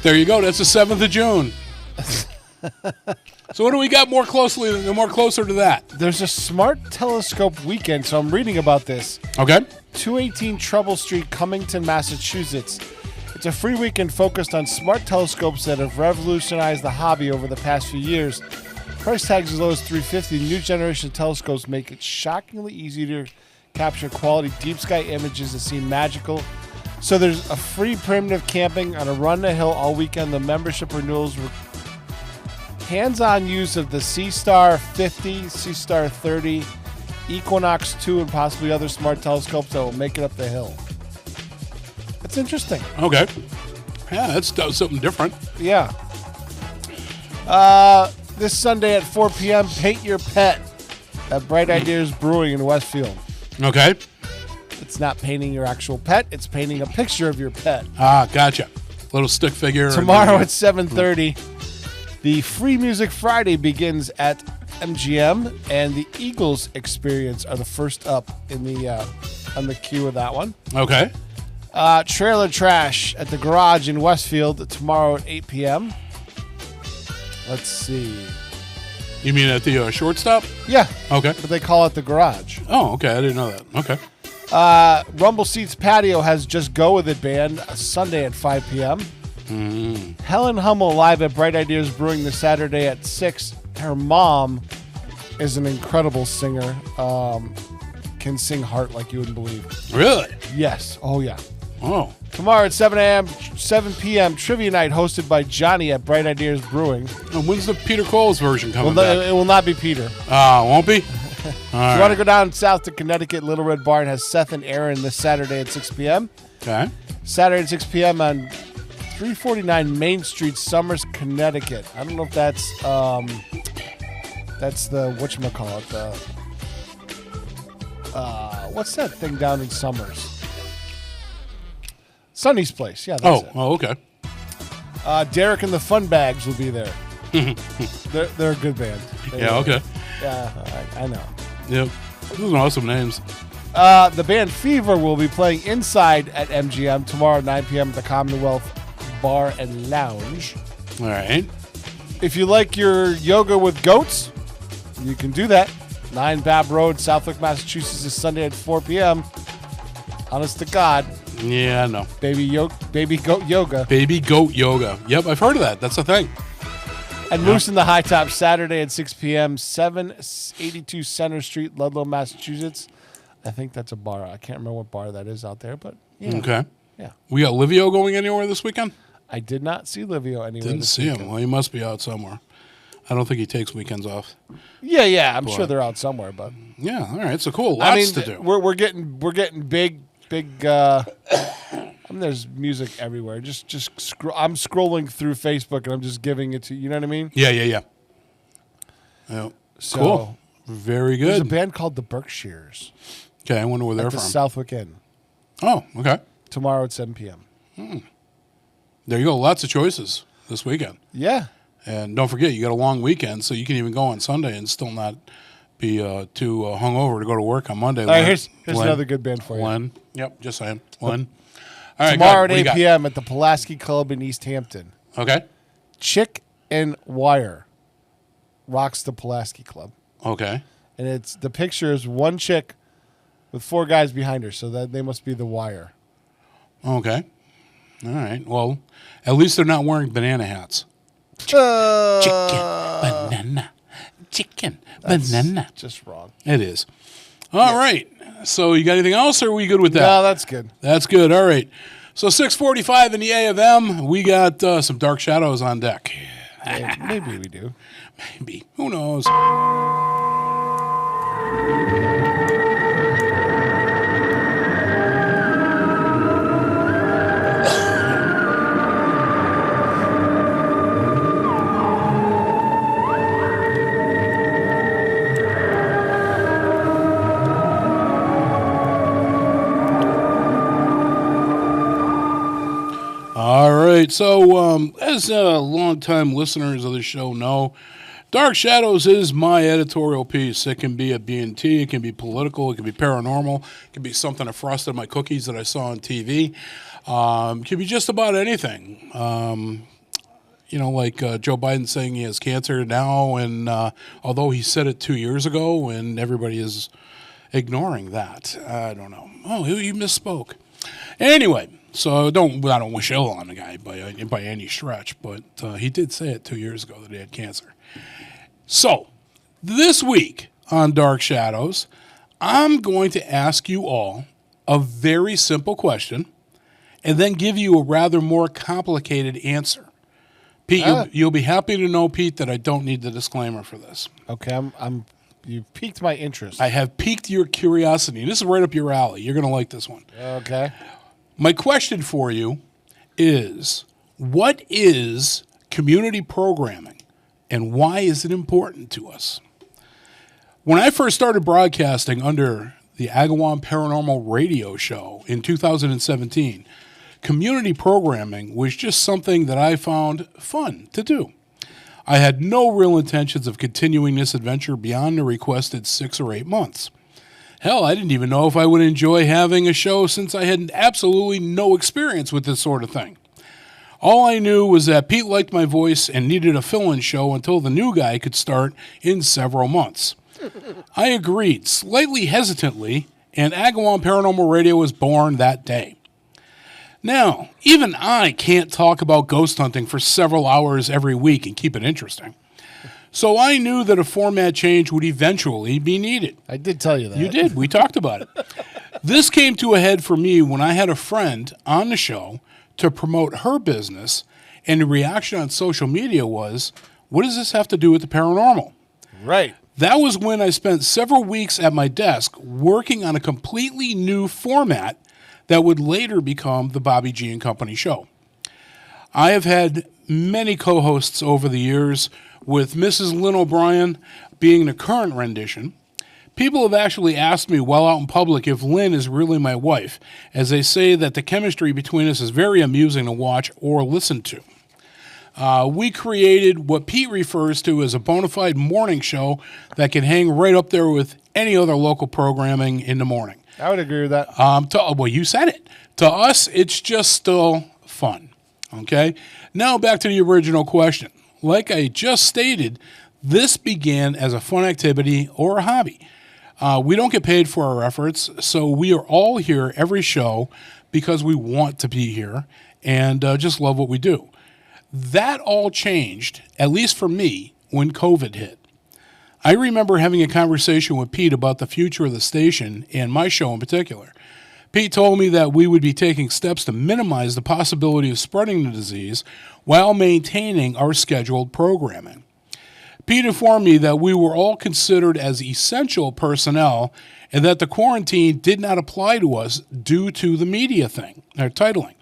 Speaker 5: There you go. That's the 7th of June. So what do we got more closer to that?
Speaker 6: There's a smart telescope weekend, so I'm reading about this.
Speaker 5: Okay.
Speaker 6: 218 Treble Street, Cummington, Massachusetts. It's a free weekend focused on smart telescopes that have revolutionized the hobby over the past few years. Price tags as low as $350. New generation telescopes make it shockingly easy to capture quality deep sky images that seem magical. So there's a free primitive camping on a run to hill all weekend. The membership renewals with hands-on use of the C-Star 50, C-Star 30, Equinox 2, and possibly other smart telescopes that will make it up the hill. It's interesting.
Speaker 5: Okay. Yeah, that's something different.
Speaker 6: Yeah. This Sunday at 4 p.m., Paint Your Pet at Bright Ideas Brewing in Westfield.
Speaker 5: Okay.
Speaker 6: It's not painting your actual pet. It's painting a picture of your pet.
Speaker 5: Ah, gotcha. Little stick figure.
Speaker 6: Tomorrow at 7:30, the Free Music Friday begins at MGM, and the Eagles Experience are the first up in the on the queue of that one.
Speaker 5: Okay.
Speaker 6: Trailer Trash at the Garage in Westfield tomorrow at 8 p.m. Let's see.
Speaker 5: You mean at the shortstop?
Speaker 6: Yeah.
Speaker 5: Okay.
Speaker 6: But they call it the Garage.
Speaker 5: Oh, okay. I didn't know that. Okay.
Speaker 6: Rumble Seats Patio has Just Go With It Band Sunday at 5 p.m. Helen Hummel live at Bright Ideas Brewing this Saturday at 6. Her mom is an incredible singer. Can sing Heart like you wouldn't believe.
Speaker 5: Really?
Speaker 6: Yes. Oh, yeah.
Speaker 5: Oh.
Speaker 6: Tomorrow at 7 p.m. Trivia Night hosted by Johnny at Bright Ideas Brewing.
Speaker 5: And when's the Peter Coles version coming back?
Speaker 6: It will not be Peter.
Speaker 5: Won't be?
Speaker 6: If you want to go down south to Connecticut, Little Red Barn has Seth and Aaron this Saturday at 6 p.m.
Speaker 5: Okay.
Speaker 6: Saturday at 6 p.m. on 349 Main Street, Somers, Connecticut. I don't know if that's the whatchamacallit, what's that thing down in Somers? Sonny's Place. Yeah, that's it.
Speaker 5: Oh, okay.
Speaker 6: Derek and the Fun Bags will be there. They're a good band.
Speaker 5: Okay.
Speaker 6: Yeah, I know.
Speaker 5: Yep. Those are awesome names.
Speaker 6: The band Fever will be playing inside at MGM tomorrow at 9 p.m. at the Commonwealth Bar and Lounge.
Speaker 5: All right.
Speaker 6: If you like your yoga with goats, you can do that. 9 Babb Road, Southwick, Massachusetts is Sunday at 4 p.m. Honest to God.
Speaker 5: Yeah, I know.
Speaker 6: Baby goat yoga.
Speaker 5: Baby goat yoga. Yep, I've heard of that. That's a thing.
Speaker 6: And Moose in the High Top Saturday at 6 p.m. 782 Center Street, Ludlow, Massachusetts. I think that's a bar. I can't remember what bar that is out there, but yeah.
Speaker 5: Okay.
Speaker 6: Yeah.
Speaker 5: We got Livio going anywhere this weekend?
Speaker 6: I did not see Livio anywhere.
Speaker 5: Didn't see him. Well, he must be out somewhere. I don't think he takes weekends off.
Speaker 6: Yeah. I'm sure they're out somewhere, but
Speaker 5: yeah. All right. So cool. Lots to do.
Speaker 6: We're getting big. There's music everywhere. I'm scrolling through Facebook and I'm just giving it to you. Know what I mean?
Speaker 5: Yeah. Yep.
Speaker 6: So,
Speaker 5: cool. Very good.
Speaker 6: There's a band called the Berkshires.
Speaker 5: Okay, I wonder where they're
Speaker 6: at the
Speaker 5: from.
Speaker 6: Southwick Inn.
Speaker 5: Oh, okay.
Speaker 6: Tomorrow at 7 p.m.
Speaker 5: There you go. Lots of choices this weekend.
Speaker 6: Yeah.
Speaker 5: And don't forget, you got a long weekend, so you can even go on Sunday and still not be too hungover to go to work on Monday.
Speaker 6: All right, here's another good band for you.
Speaker 5: Len. Yep, just saying. Len. All right,
Speaker 6: tomorrow at 8 p.m. at the Pulaski Club in East Hampton.
Speaker 5: Okay.
Speaker 6: Chick and Wire rocks the Pulaski Club.
Speaker 5: Okay.
Speaker 6: And the picture is one chick with 4 guys behind her, so that they must be the Wire.
Speaker 5: Okay. All right. Well, at least they're not wearing banana hats. Chicken, banana.
Speaker 6: Just wrong.
Speaker 5: It is. All right. So you got anything else, or are we good with that?
Speaker 6: No, that's good.
Speaker 5: That's good. All right. So 6:45 in the A of M, we got some Dark Shadows on deck.
Speaker 6: Maybe we do.
Speaker 5: Maybe. Who knows? All right, so as longtime listeners of the show know, Dark Shadows is my editorial piece. It can be a B&T, it can be political, it can be paranormal, it can be something I frosted my cookies that I saw on TV. It can be just about anything. Like Joe Biden saying he has cancer now, and although he said it 2 years ago, and everybody is ignoring that. I don't know. Oh, he misspoke. Anyway. So I don't wish ill on the guy by any stretch, but he did say it 2 years ago that he had cancer. So this week on Dark Shadows, I'm going to ask you all a very simple question and then give you a rather more complicated answer. Pete, you'll be happy to know, Pete, that I don't need the disclaimer for this.
Speaker 6: Okay, you've piqued my interest.
Speaker 5: I have piqued your curiosity. This is right up your alley. You're going to like this one.
Speaker 6: Okay.
Speaker 5: My question for you is, what is community programming and why is it important to us? When I first started broadcasting under the Agawam Paranormal Radio Show in 2017, community programming was just something that I found fun to do. I had no real intentions of continuing this adventure beyond the requested 6 or 8 months. Hell, I didn't even know if I would enjoy having a show since I had absolutely no experience with this sort of thing. All I knew was that Pete liked my voice and needed a fill-in show until the new guy could start in several months. I agreed, slightly hesitantly, and Agawam Paranormal Radio was born that day. Now, even I can't talk about ghost hunting for several hours every week and keep it interesting. So I knew that a format change would eventually be needed.
Speaker 6: I did tell you that.
Speaker 5: You did. We talked about it. This came to a head for me when I had a friend on the show to promote her business, and the reaction on social media was, what does this have to do with the paranormal?
Speaker 6: Right.
Speaker 5: That was when I spent several weeks at my desk working on a completely new format that would later become the Bobby G and Company show. I have had many co-hosts over the years, with Mrs. Lynn O'Brien being the current rendition. People have actually asked me while out in public if Lynn is really my wife, as they say that the chemistry between us is very amusing to watch or listen to. We created what Pete refers to as a bona fide morning show that can hang right up there with any other local programming in the morning.
Speaker 6: I would agree with that.
Speaker 5: Well, you said it. To us, it's just still fun. Okay? Now back to the original question. Like I just stated, this began as a fun activity or a hobby. We don't get paid for our efforts, so we are all here every show because we want to be here and just love what we do. That all changed, at least for me, when COVID hit. I remember having a conversation with Pete about the future of the station and my show in particular. Pete told me that we would be taking steps to minimize the possibility of spreading the disease while maintaining our scheduled programming. Pete informed me that we were all considered as essential personnel and that the quarantine did not apply to us due to the media thing, or titling.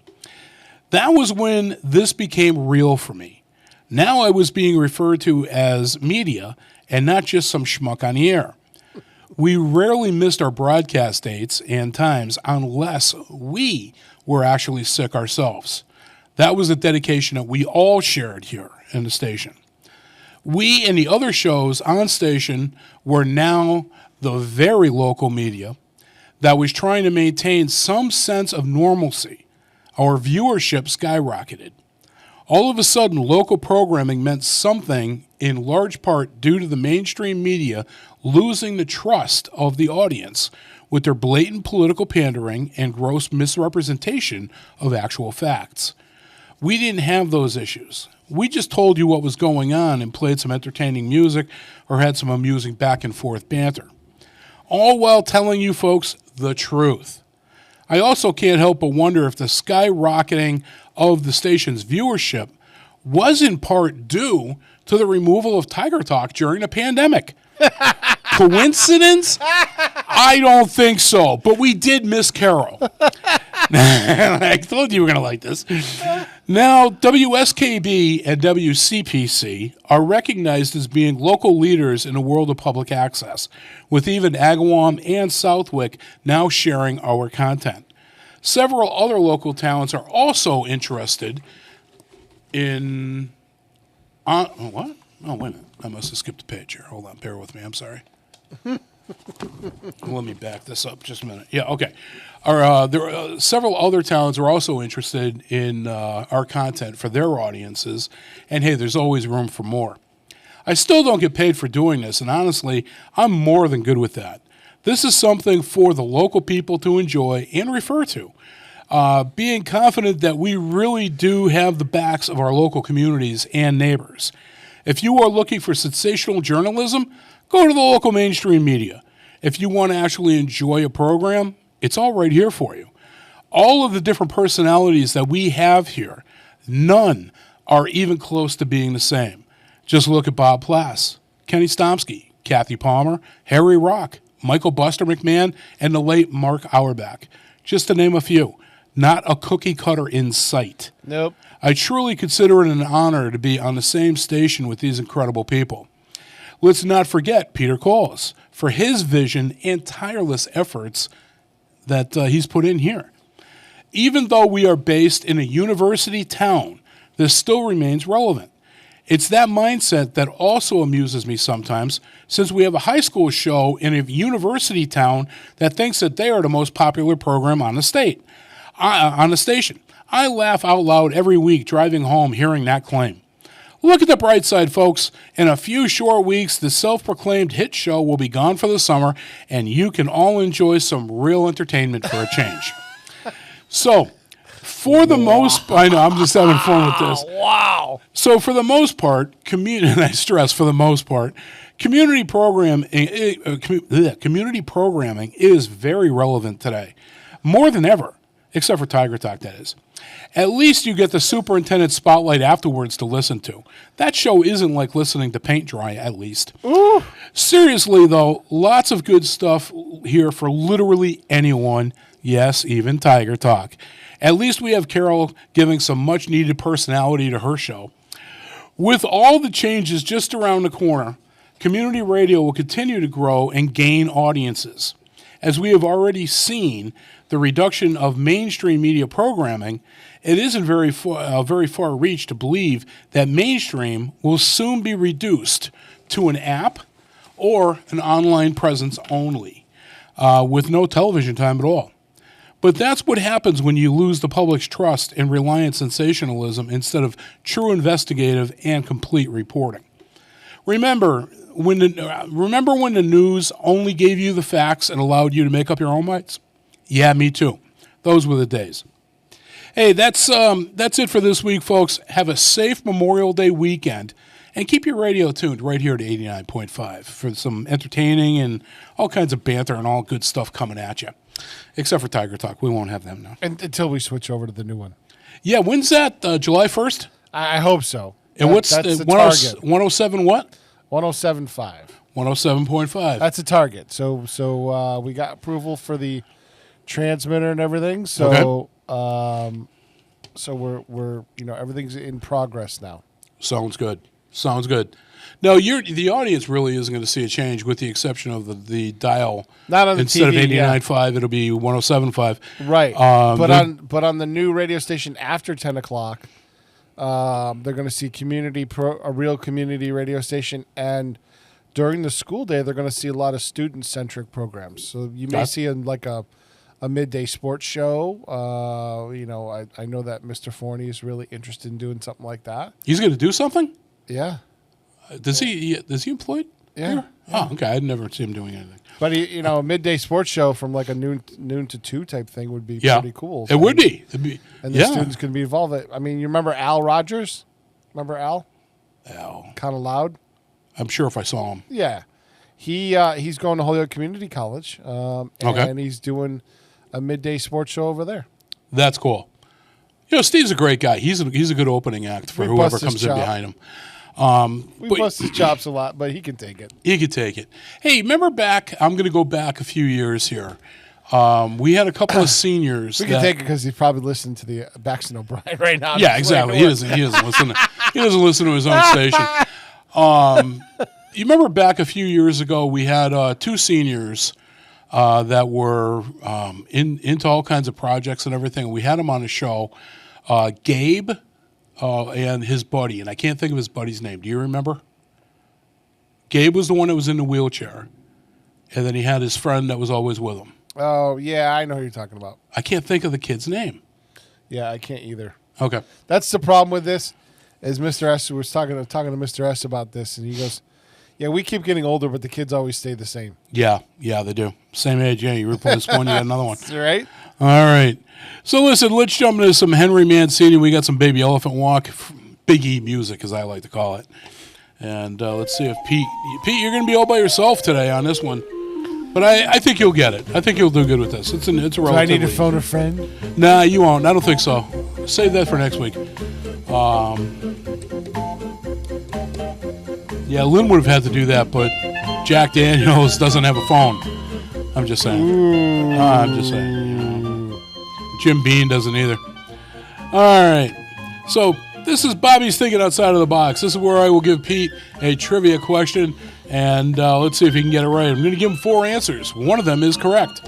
Speaker 5: That was when this became real for me. Now I was being referred to as media and not just some schmuck on the air. We rarely missed our broadcast dates and times unless we were actually sick ourselves. That was a dedication that we all shared here in the station. We and the other shows on station were now the very local media that was trying to maintain some sense of normalcy. Our viewership skyrocketed. All of a sudden, local programming meant something in large part due to the mainstream media losing the trust of the audience with their blatant political pandering and gross misrepresentation of actual facts. We didn't have those issues. We just told you what was going on and played some entertaining music or had some amusing back and forth banter. All while telling you folks the truth. I also can't help but wonder if the skyrocketing of the station's viewership was in part due to the removal of Tiger Talk during the pandemic. Coincidence? I don't think so, but we did miss Carol. I told you were going to like this. Now, WSKB and WCPC are recognized as being local leaders in the world of public access, with even Agawam and Southwick now sharing our content. Several other local towns are also interested in... what? Oh, wait a minute. I must have skipped a page here. Hold on. Bear with me. I'm sorry. Let me back this up just a minute. Yeah, okay. There are several other towns are also interested in our content for their audiences, and hey, there's always room for more. I still don't get paid for doing this, and honestly, I'm more than good with that. This is something for the local people to enjoy and refer to. Being confident that we really do have the backs of our local communities and neighbors. If you are looking for sensational journalism, go to the local mainstream media. If you want to actually enjoy a program, it's all right here for you. All of the different personalities that we have here, none are even close to being the same. Just look at Bob Plass, Kenny Stomsky, Kathy Palmer, Harry Rock, Michael Buster McMahon, and the late Mark Auerbach, just to name a few. Not a cookie cutter in sight.
Speaker 6: Nope.
Speaker 5: I truly consider it an honor to be on the same station with these incredible people. Let's not forget Peter Coles for his vision and tireless efforts that he's put in here. Even though we are based in a university town, this still remains relevant. It's that mindset that also amuses me sometimes, since we have a high school show in a university town that thinks that they are the most popular program on the station. I laugh out loud every week driving home hearing that claim. Look at the bright side, folks. In a few short weeks, the self-proclaimed hit show will be gone for the summer, and you can all enjoy some real entertainment for a change. So, for the most, I know I'm just having fun with this.
Speaker 6: Wow.
Speaker 5: So, for the most part, and I stress for the most part, community programming is very relevant today, more than ever, except for Tiger Talk, that is. At least you get the superintendent spotlight afterwards to listen to. That show isn't like listening to paint dry, at least. Ooh. Seriously, though, lots of good stuff here for literally anyone. Yes, even Tiger Talk. At least we have Carol giving some much-needed personality to her show. With all the changes just around the corner, community radio will continue to grow and gain audiences. As we have already seen, the reduction of mainstream media programming, it isn't very far reach to believe that mainstream will soon be reduced to an app or an online presence only, with no television time at all. But that's what happens when you lose the public's trust and rely on sensationalism instead of true investigative and complete reporting. Remember when the news only gave you the facts and allowed you to make up your own minds? Yeah, me too. Those were the days. Hey, that's it for this week, folks. Have a safe Memorial Day weekend, and keep your radio tuned right here to 89.5 for some entertaining and all kinds of banter and all good stuff coming at you. Except for Tiger Talk. We won't have them now.
Speaker 6: Until we switch over to the new one.
Speaker 5: Yeah, when's that? July 1st?
Speaker 6: I hope so.
Speaker 5: And what's
Speaker 6: that's
Speaker 5: the
Speaker 6: target?
Speaker 5: 107 what?
Speaker 6: 107.5.
Speaker 5: 107.5.
Speaker 6: That's a target. So we got approval for the transmitter and everything. So so we're everything's in progress now.
Speaker 5: Sounds good. No, the audience really isn't going to see a change, with the exception of the dial.
Speaker 6: Not on the
Speaker 5: instead
Speaker 6: TV,
Speaker 5: of 89.5, it'll be 107.5.
Speaker 6: Right. But on the new radio station after 10 o'clock, they're going to see a real community radio station, and during the school day, they're going to see a lot of student-centric programs. So you may see a midday sports show. I know that Mr. Forney is really interested in doing something like that.
Speaker 5: He's going to do something?
Speaker 6: Yeah.
Speaker 5: Is he employed?
Speaker 6: Yeah.
Speaker 5: Oh, okay. I'd never see him doing anything.
Speaker 6: But a midday sports show from like a noon to 2 type thing would be pretty cool.
Speaker 5: It would be.
Speaker 6: And the students can be involved. I mean, you remember Al Rogers? Remember Al?
Speaker 5: Al.
Speaker 6: Kind of loud.
Speaker 5: I'm sure if I saw him.
Speaker 6: Yeah. He's going to Holyoke Community College. And he's doing a midday sports show over there.
Speaker 5: That's cool. Steve's a great guy. He's a good opening act for whoever comes in behind him.
Speaker 6: We bust his chops a lot, but he can take it.
Speaker 5: He could take it. Hey, remember back? I'm going to go back a few years here. We had a couple of seniors.
Speaker 6: We can take it because he's probably listening to the Baxton O'Brien right now.
Speaker 5: Yeah, exactly. He doesn't listen. He doesn't listen to his own station. You remember back a few years ago? We had 2 seniors that were into all kinds of projects and everything. We had them on the show. Gabe. And his buddy, and I can't think of his buddy's name. Do you remember? Gabe was the one that was in the wheelchair, and then he had his friend that was always with him.
Speaker 6: Oh, yeah, I know who you're talking about.
Speaker 5: I can't think of the kid's name.
Speaker 6: Yeah, I can't either.
Speaker 5: Okay.
Speaker 6: That's the problem with this, is Mr. S was talking to Mr. S about this, and he goes, yeah, we keep getting older, but the kids always stay the same.
Speaker 5: Yeah, they do. Same age, yeah. You replace one, you get another one.
Speaker 6: Right?
Speaker 5: All right. So listen, let's jump into some Henry Mancini. We got some Baby Elephant Walk, Big E music, as I like to call it. And let's see if Pete, you're going to be all by yourself today on this one. But I think you'll get it. I think you'll do good with this. It's a relatively...
Speaker 6: Do I need to phone a friend?
Speaker 5: Nah, you won't. I don't think so. Save that for next week. Yeah, Lynn would have had to do that, but Jack Daniels doesn't have a phone. I'm just saying. I'm just saying. Jim Beam doesn't either. All right. So this is Bobby's Thinking Outside of the Box. This is where I will give Pete a trivia question, and let's see if he can get it right. I'm going to give him 4 answers. One of them is correct.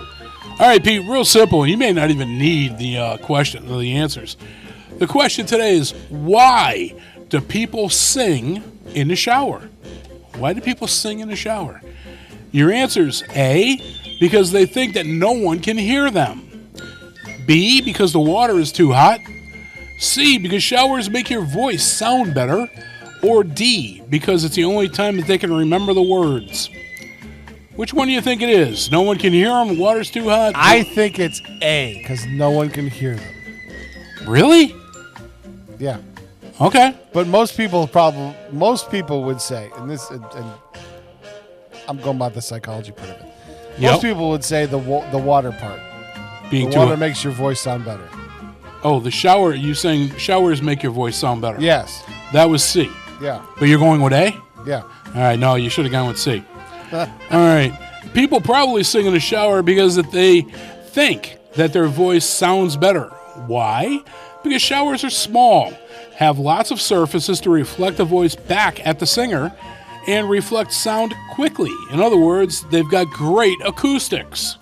Speaker 5: All All right, Pete, real simple. You may not even need the question or the answers. The question today is, why do people sing in the shower? Why do people sing in the shower? Your answer's A, because they think that no one can hear them. B, because the water is too hot. C, because showers make your voice sound better. Or D, because it's the only time that they can remember the words. Which one do you think it is? No one can hear them, water's too hot?
Speaker 6: I think it's A, because no one can hear them.
Speaker 5: Really?
Speaker 6: Yeah.
Speaker 5: Okay.
Speaker 6: But most people would say, and I'm going by the psychology part of it.
Speaker 5: Yep.
Speaker 6: Most people would say the water part.
Speaker 5: Being
Speaker 6: the water makes your voice sound better.
Speaker 5: Oh, the shower, you saying showers make your voice sound better?
Speaker 6: Yes.
Speaker 5: That was C.
Speaker 6: Yeah.
Speaker 5: But you're going with A?
Speaker 6: Yeah.
Speaker 5: All right, no, you should have gone with C. All right. People probably sing in the shower because that they think that their voice sounds better. Why? Because showers are small, have lots of surfaces to reflect the voice back at the singer, and reflect sound quickly. In other words, they've got great acoustics.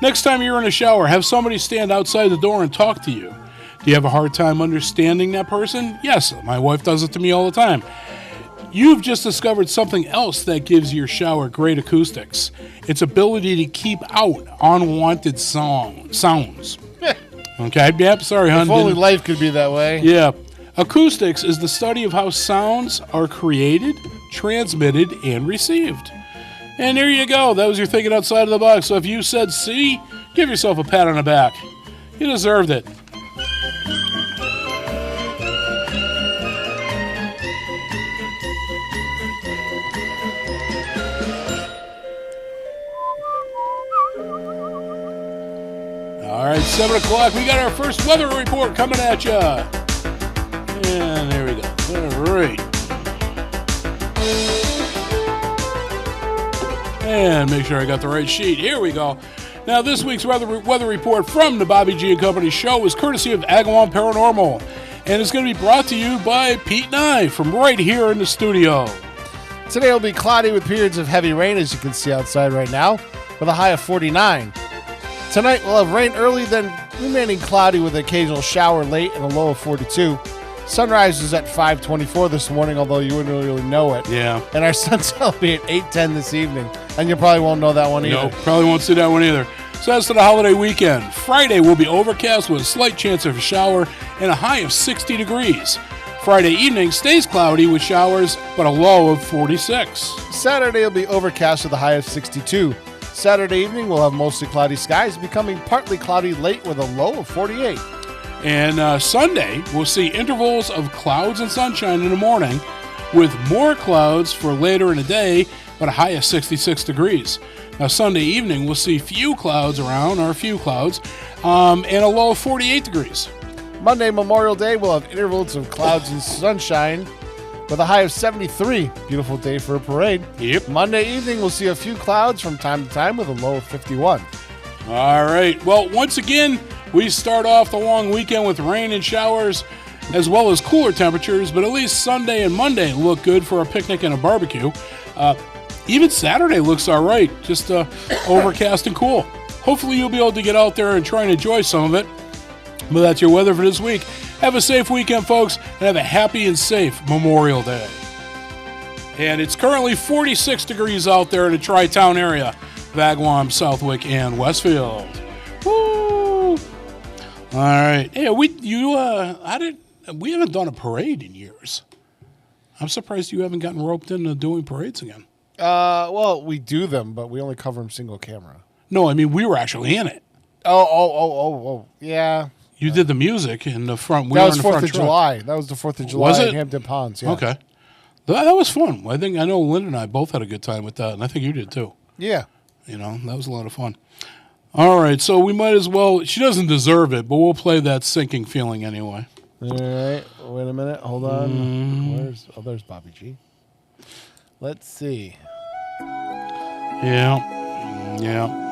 Speaker 5: Next time you're in a shower, have somebody stand outside the door and talk to you. Do you have a hard time understanding that person? Yes, my wife does it to me all the time. You've just discovered something else that gives your shower great acoustics. Its ability to keep out unwanted sounds. Okay, yep, sorry, hon.
Speaker 6: If only life could be that way.
Speaker 5: Yeah. Acoustics is the study of how sounds are created, transmitted, and received. And there you go. That was your thinking outside of the box. So if you said C, give yourself a pat on the back. You deserved it. All right, 7 o'clock. We got our first weather report coming at you. And there we go. All right. And make sure I got the right sheet. Here we go. Now, this week's weather report from the Bobby G & Company show is courtesy of Agawam Paranormal. And it's going to be brought to you by Pete and I from right here in the studio.
Speaker 6: Today will be cloudy with periods of heavy rain, as you can see outside right now, with a high of 49. Tonight we'll have rain early, then remaining cloudy with an occasional shower late and a low of 42. Sunrise is at 5:24 this morning, although you wouldn't really know it.
Speaker 5: Yeah.
Speaker 6: And our sunset will be at 8:10 this evening. And you probably won't know that one either.
Speaker 5: No, probably won't see that one either. So as to the holiday weekend, Friday will be overcast with a slight chance of a shower and a high of 60 degrees. Friday evening stays cloudy with showers, but a low of 46.
Speaker 6: Saturday will be overcast with a high of 62. Saturday evening we'll have mostly cloudy skies, becoming partly cloudy late with a low of 48.
Speaker 5: And Sunday, we'll see intervals of clouds and sunshine in the morning with more clouds for later in the day, but a high of 66 degrees. Now, Sunday evening, we'll see few clouds around, and a low of 48 degrees.
Speaker 6: Monday, Memorial Day, we'll have intervals of clouds and sunshine with a high of 73. Beautiful day for a parade.
Speaker 5: Yep.
Speaker 6: Monday evening, we'll see a few clouds from time to time with a low of 51.
Speaker 5: All right. Well, once again, we start off the long weekend with rain and showers, as well as cooler temperatures, but at least Sunday and Monday look good for a picnic and a barbecue. Even Saturday looks all right, just overcast and cool. Hopefully you'll be able to get out there and try and enjoy some of it. But that's your weather for this week. Have a safe weekend, folks, and have a happy and safe Memorial Day. And it's currently 46 degrees out there in the Tri-Town area, Agawam, Southwick, and Westfield. Woo! All right. Hey, we haven't done a parade in years. I'm surprised you haven't gotten roped into doing parades again.
Speaker 6: Well, we do them, but we only cover them single camera.
Speaker 5: No, I mean, we were actually in it.
Speaker 6: Oh, yeah.
Speaker 5: You did the music in the front.
Speaker 6: That was 4th of July. That was the 4th of July
Speaker 5: Was it?
Speaker 6: in Hampton Ponds. Yeah.
Speaker 5: Okay. That was fun. I know Linda and I both had a good time with that, and I think you did too.
Speaker 6: Yeah.
Speaker 5: You know, that was a lot of fun. All right, so we might as well. She doesn't deserve it, but we'll play that sinking feeling anyway.
Speaker 6: All right. Wait a minute. Hold on. There's Bobby G. Let's see.
Speaker 5: Yeah. Mm-hmm. Yeah.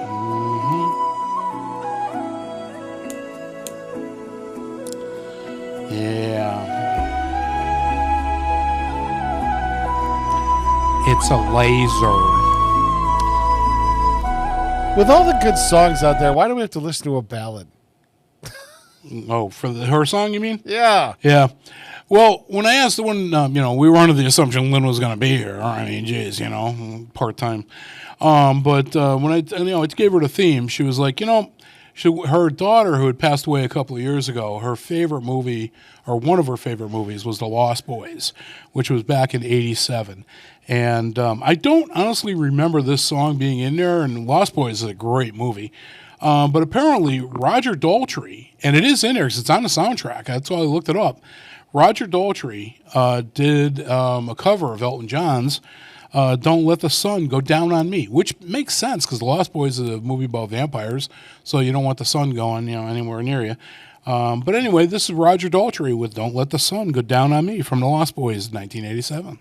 Speaker 5: It's a laser.
Speaker 6: With all the good songs out there, why do we have to listen to a ballad?
Speaker 5: Oh, for her song, you mean?
Speaker 6: Yeah.
Speaker 5: Yeah. Well, when I asked when, we were under the assumption Lynn was going to be here. I mean, geez, part-time. But when I gave her the theme, she was like, her daughter, who had passed away a couple of years ago, her favorite movie, or one of her favorite movies, was The Lost Boys, which was back in '87. And I don't honestly remember this song being in there, and Lost Boys is a great movie. But apparently Roger Daltrey, and it is in there because it's on the soundtrack, that's why I looked it up. Roger Daltrey did a cover of Elton John's Don't Let the Sun Go Down on Me, which makes sense because The Lost Boys is a movie about vampires, so you don't want the sun going anywhere near you. But anyway, this is Roger Daltrey with Don't Let the Sun Go Down on Me from The Lost Boys, 1987.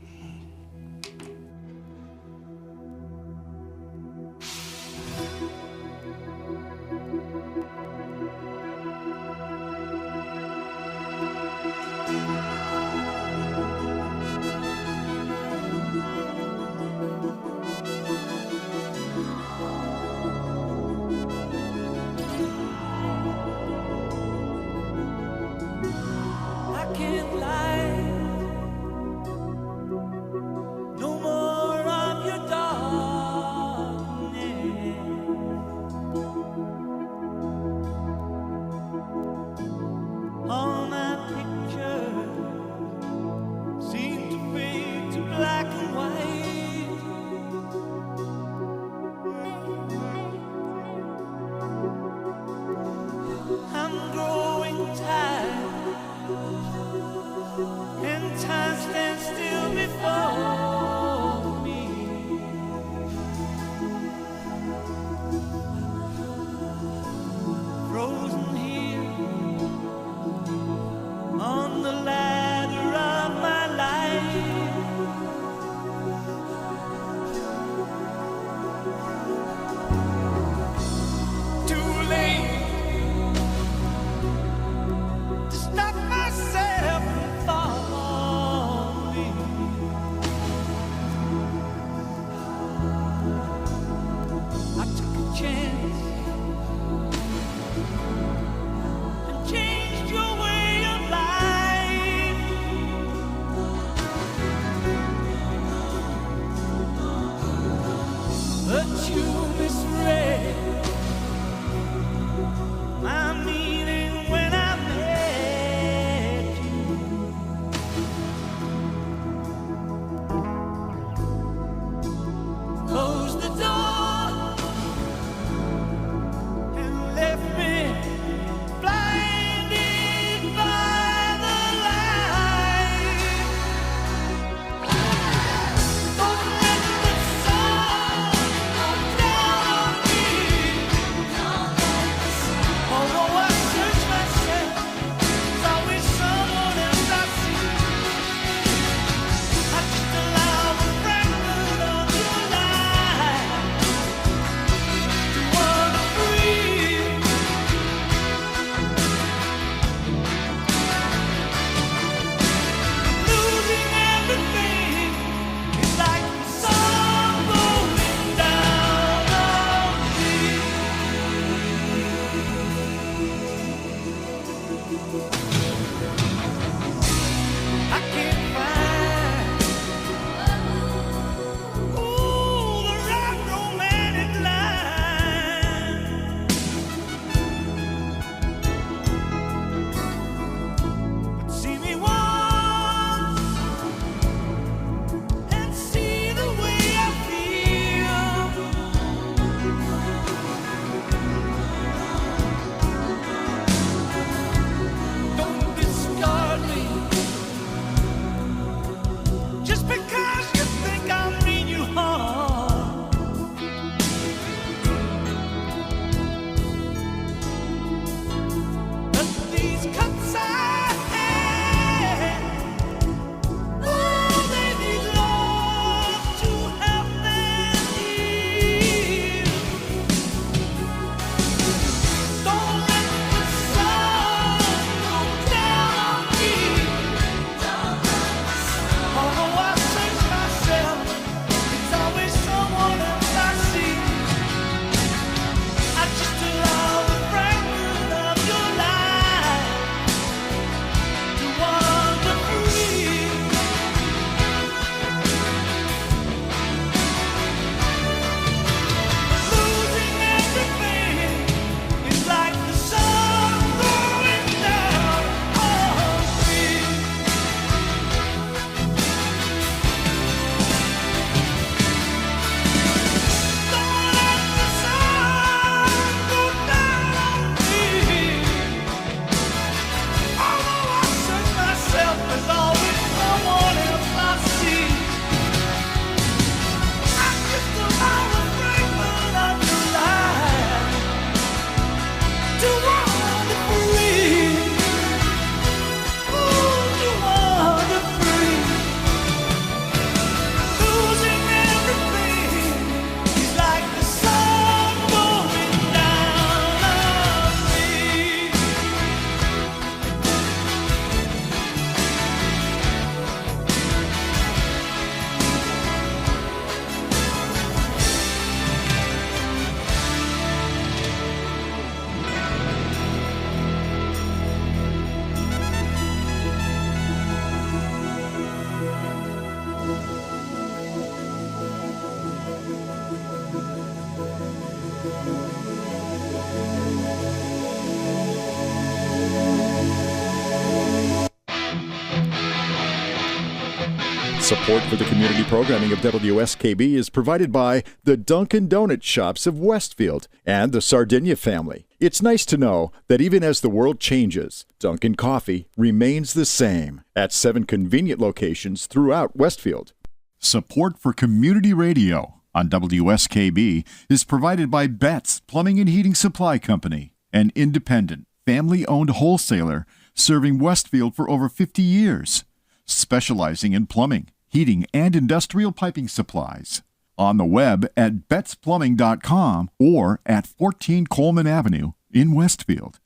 Speaker 4: Support for the community programming of WSKB is provided by the Dunkin' Donut Shops of Westfield and the Sardinia family. It's nice to know that even as the world changes, Dunkin' Coffee remains the same at 7 convenient locations throughout Westfield. Support for community radio on WSKB is provided by Betts Plumbing and Heating Supply Company, an independent, family-owned wholesaler serving Westfield for over 50 years, specializing in plumbing, heating, and industrial piping supplies. On the web at bettsplumbing.com or at 14 Coleman Avenue in Westfield.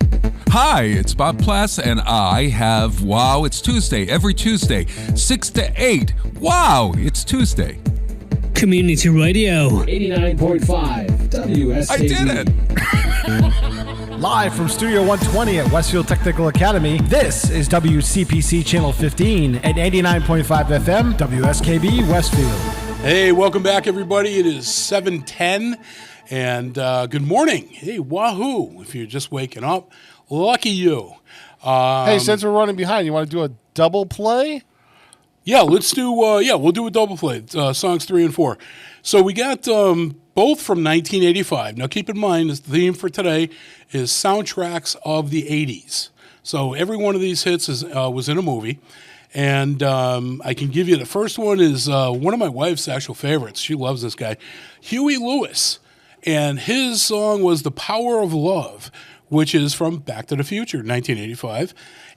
Speaker 12: Hi, it's Bob Plass, and I have Wow, It's Tuesday, every Tuesday, 6 to 8. Wow, it's Tuesday.
Speaker 1: Community Radio.
Speaker 2: 89.5 WSKB.
Speaker 12: I did it!
Speaker 6: Live from Studio 120 at Westfield Technical Academy, this is WCPC Channel 15 at 89.5 FM, WSKB Westfield.
Speaker 5: Hey, welcome back, everybody. It is 7:10, and good morning. Hey, wahoo, if you're just waking up. Lucky you.
Speaker 6: Hey, since we're running behind, you want to do a double play?
Speaker 5: Yeah, let's do, we'll do a double play, songs 3 and 4. So we got both from 1985. Now, keep in mind, the theme for today is soundtracks of the 80s. So every one of these hits was in a movie. And I can give you the first one is one of my wife's actual favorites. She loves this guy, Huey Lewis. And his song was The Power of Love, which is from Back to the Future, 1985.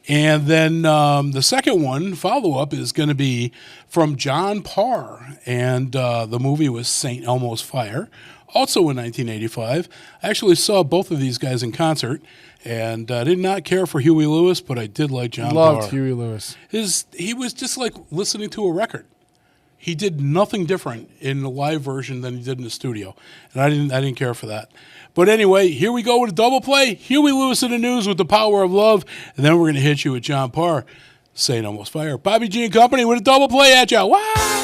Speaker 5: And then the second one, follow-up, is going to be from John Parr. And the movie was St. Elmo's Fire, also in 1985. I actually saw both of these guys in concert. And I did not care for Huey Lewis, but I did like John Parr.
Speaker 6: Loved Huey Lewis.
Speaker 5: He was just like listening to a record. He did nothing different in the live version than he did in the studio, and I didn't care for that. But anyway, here we go with a double play. Huey Lewis in the news with The Power of Love, and then we're going to hit you with John Parr, St. Elmo's Fire. Bobby G and Company with a double play at you. Wow!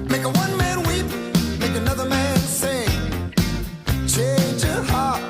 Speaker 13: Make a one man weep, make another man sing. Change your heart.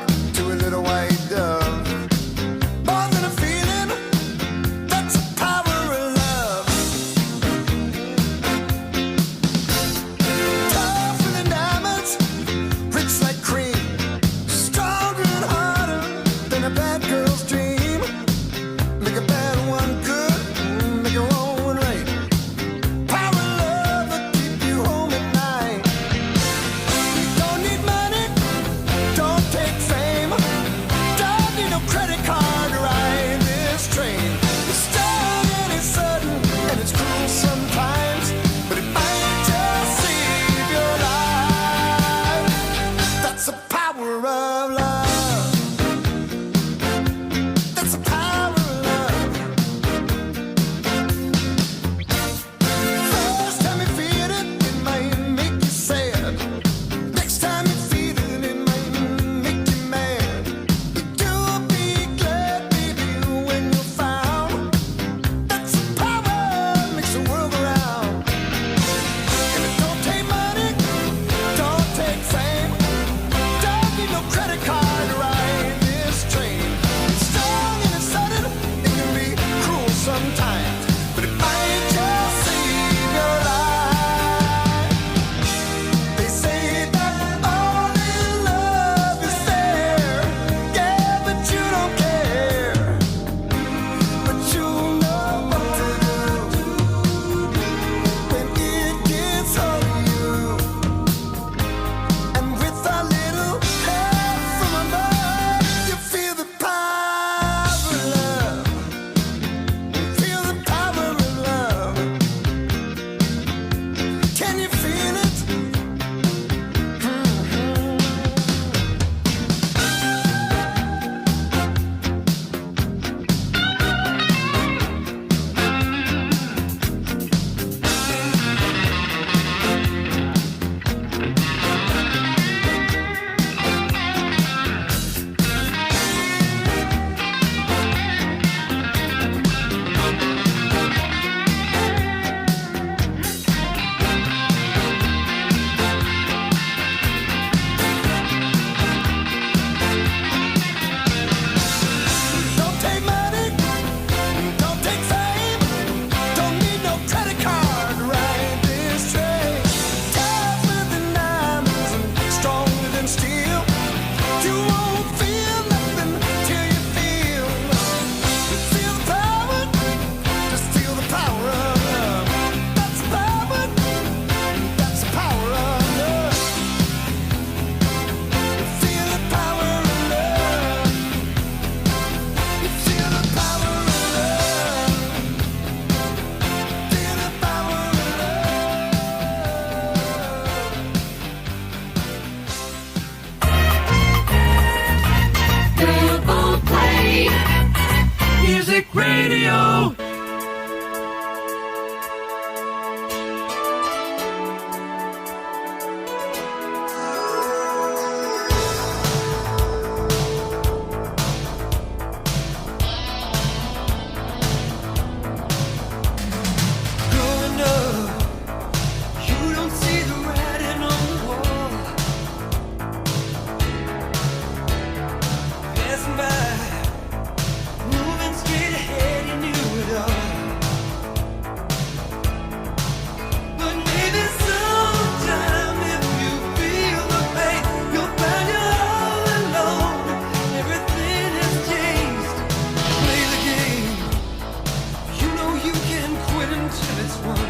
Speaker 13: till it's won.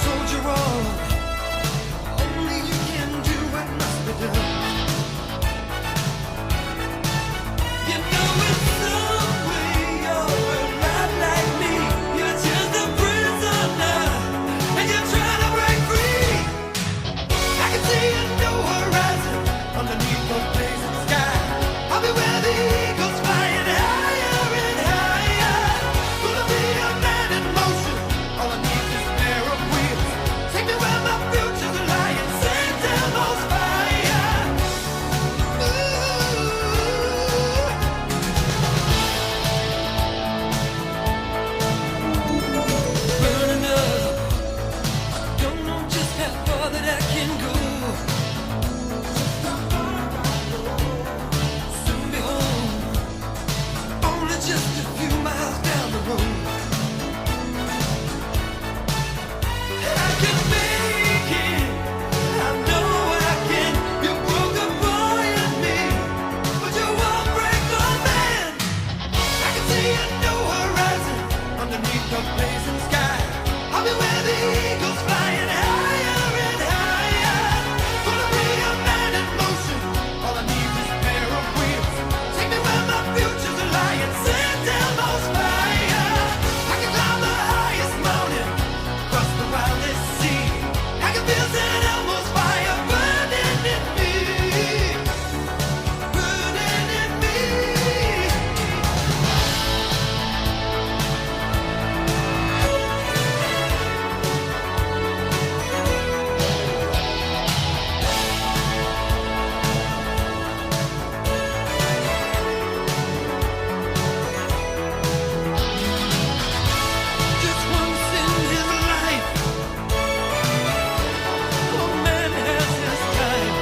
Speaker 13: Soldier on, only you can do what must be done. You know in some way you're not like me. You're just a prisoner, and you're trying to break free. I can see a new horizon underneath the blazing sky. I'll be where the eagles flying higher and higher. Gonna be a man in motion. All I need is a pair of wheels. Take me where my future's lying. Send down those fire. Burning up. Don't know just how far that I can go. Soon be home. Only just a few miles down the road. I can make it. I know I can. You broke a boy in me, but you won't break my man. I can see a new horizon underneath the blazing sky. I'll be where the eagles flying higher and higher. Gonna be a man in motion. All I need is a pair of wheels. Take me where my future's lying. Send down those fire. I can climb the highest mountain, cross the wildest sea. I can feel St. Elmo's fire burning in me, burning in me. Just once in his life, a man has his time,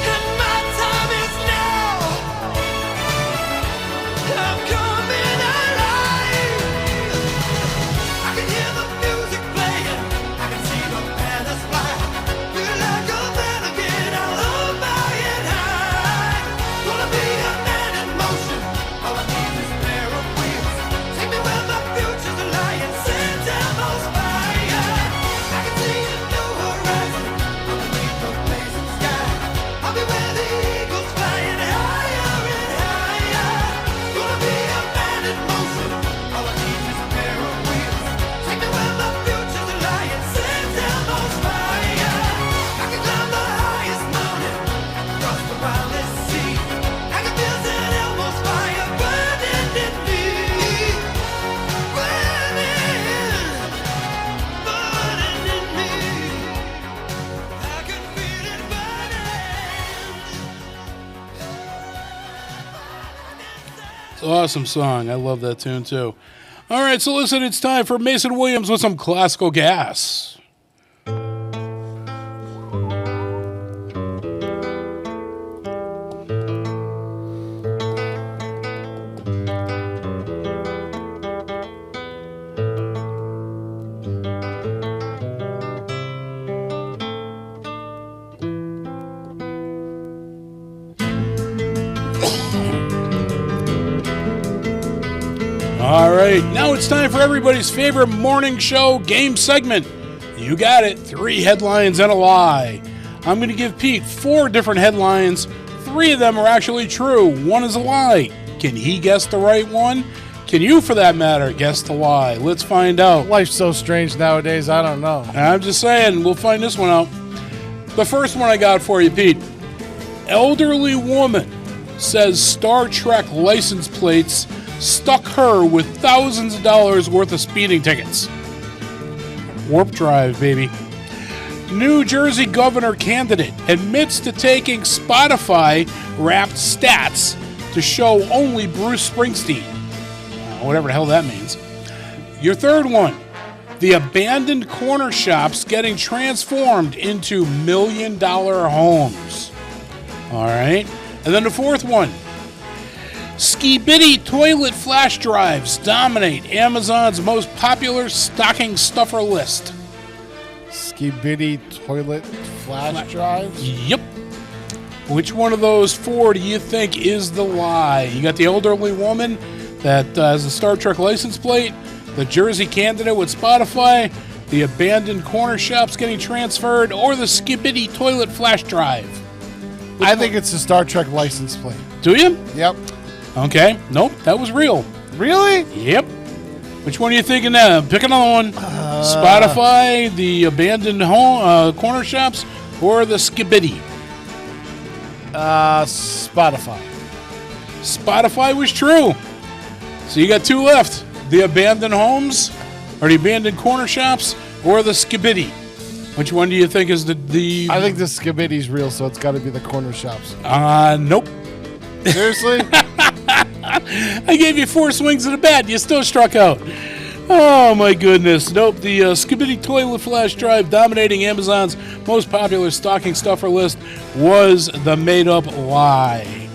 Speaker 13: and my time is now. I'm coming alive. I can hear the music playing, I can see the banners fly. Feel like a man again, I'll hold my head high. Gonna be a man in motion. All I need is a pair of wheels. Take me where my future's lying. Send down those fire. I can see a new horizon underneath the blazing sky. I'll be where the eagles flying higher and higher. Gonna be a man in motion. All I need is a pair of wheels. Take me where my future's lying. Send down those fire. I can climb the highest mountain, cross the wildest sea. I can feel St. Elmo's fire burning in me, burning in me. I can feel it burning.
Speaker 5: It's an awesome song. I love that tune too. All right, so listen, it's time for Mason Williams with some classical gas. All right, now it's time for everybody's favorite morning show game segment. You got it, 3 headlines and a lie. I'm going to give Pete 4 different headlines. 3 of them are actually true. 1 is a lie. Can he guess the right one? Can you, for that matter, guess the lie? Let's find out.
Speaker 6: Life's so strange nowadays, I don't know.
Speaker 5: I'm just saying, we'll find this one out. The first one I got for you, Pete. Elderly woman says Star Trek license plates stuck her with thousands of dollars worth of speeding tickets. Warp drive, baby. New Jersey governor candidate admits to taking Spotify-wrapped stats to show only Bruce Springsteen. Whatever the hell that means. Your third one. The abandoned corner shops getting transformed into $1 million homes. All right. And then the fourth one. Skibidi toilet flash drives dominate Amazon's most popular stocking stuffer list.
Speaker 6: Skibidi toilet flash drives?
Speaker 5: Yep. Which one of those four do you think is the lie? You got the elderly woman that has a Star Trek license plate, the Jersey candidate with Spotify, the abandoned corner shops getting transferred, or the Skibidi toilet flash drive?
Speaker 6: I think it's a Star Trek license plate.
Speaker 5: Do you?
Speaker 6: Yep.
Speaker 5: Okay. Nope, that was real.
Speaker 6: Really?
Speaker 5: Yep. Which one are you thinking now? Pick another one. Spotify, the abandoned home corner shops, or the Skibidi?
Speaker 6: Spotify.
Speaker 5: Spotify was true. So you got two left. The abandoned homes, or the abandoned corner shops, or the Skibidi? Which one do you think is the...
Speaker 6: I think the Skibidi's real, so it's got to be the corner shops.
Speaker 5: Nope.
Speaker 6: Seriously?
Speaker 5: I gave you 4 swings of the bat. You still struck out. Oh, my goodness. Nope. The Skibidi toilet flash drive dominating Amazon's most popular stocking stuffer list was the made-up lie.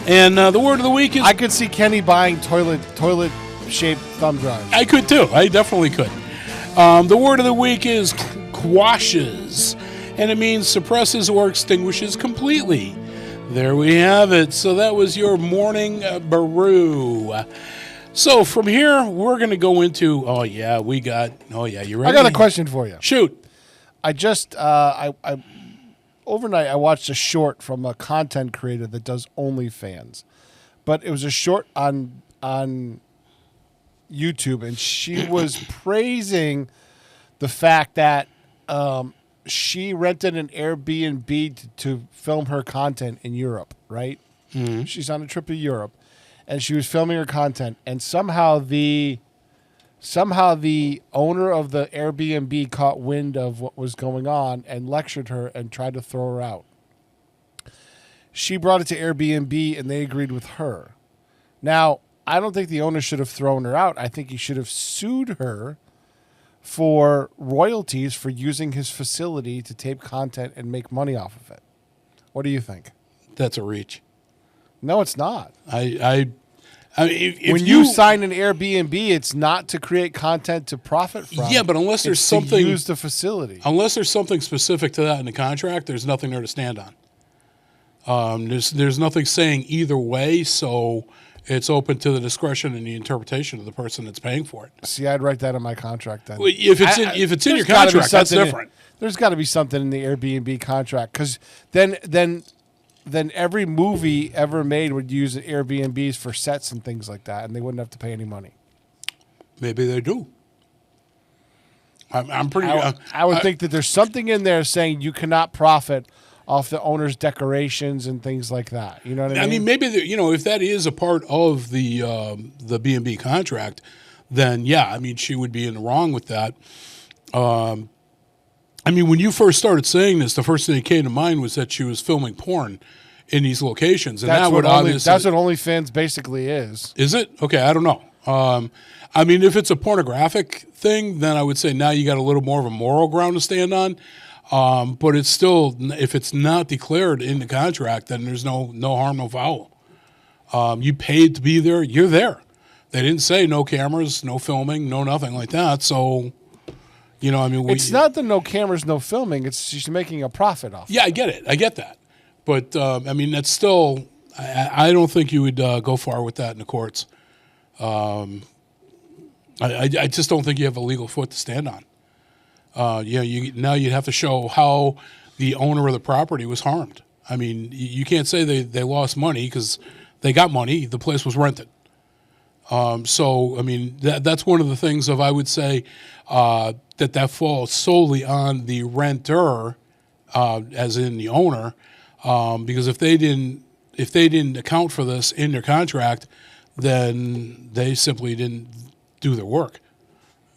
Speaker 5: And the word of the week is...
Speaker 6: I could see Kenny buying toilet-shaped thumb drives.
Speaker 5: I could, too. I definitely could. The word of the week is quashes, and it means suppresses or extinguishes completely. There we have it. So that was your morning brew. So from here, we're going to go into, you ready?
Speaker 6: I got a question for you.
Speaker 5: Shoot.
Speaker 6: I just, overnight, I watched a short from a content creator that does OnlyFans. But it was a short on YouTube, and she was praising the fact that she rented an Airbnb to film her content in Europe, right? Mm-hmm. She's on a trip to Europe, and she was filming her content, and somehow the owner of the Airbnb caught wind of what was going on and lectured her and tried to throw her out. She brought it to Airbnb, and they agreed with her. Now, I don't think the owner should have thrown her out. I think he should have sued her for royalties for using his facility to tape content and make money off of it. What do you think?
Speaker 5: That's a reach.
Speaker 6: No, it's not.
Speaker 5: I mean, if
Speaker 6: when you sign an Airbnb, it's not to create content to profit from.
Speaker 5: Yeah, but unless there's
Speaker 6: it's
Speaker 5: something
Speaker 6: to use the facility.
Speaker 5: Unless there's something specific to that in the contract, there's nothing there to stand on. There's nothing saying either way, so it's open to the discretion and the interpretation of the person that's paying for it.
Speaker 6: See, I'd write that in my contract then.
Speaker 5: Well, if it's in your contract, that's different.
Speaker 6: There's got to be something in the Airbnb contract, because then every movie ever made would use Airbnbs for sets and things like that, and they wouldn't have to pay any money.
Speaker 5: Maybe they do. I'm pretty.
Speaker 6: I would think that there's something in there saying you cannot profit off the owner's decorations and things like that. You know what I mean?
Speaker 5: I mean, maybe if that is a part of the B&B contract, then yeah, I mean, she would be in the wrong with that. I mean, when you first started saying this, the first thing that came to mind was that she was filming porn in these locations, and that's what
Speaker 6: OnlyFans basically is.
Speaker 5: Is it? Okay, I don't know. I mean, if it's a pornographic thing, then I would say now you got a little more of a moral ground to stand on. But it's still, if it's not declared in the contract, then there's no harm, no foul. You paid to be there, you're there. They didn't say no cameras, no filming, no nothing like that. So, I mean,
Speaker 6: it's not the no cameras, no filming. It's she's making a profit off.
Speaker 5: Yeah, I get it. I get that. But I mean, that's still. I don't think you would go far with that in the courts. I just don't think you have a legal foot to stand on. Now you'd have to show how the owner of the property was harmed. I mean, you can't say they lost money because they got money. The place was rented. So, I mean, that's one of the things I would say that falls solely on the renter, as in the owner, because if they didn't account for this in their contract, then they simply didn't do their work.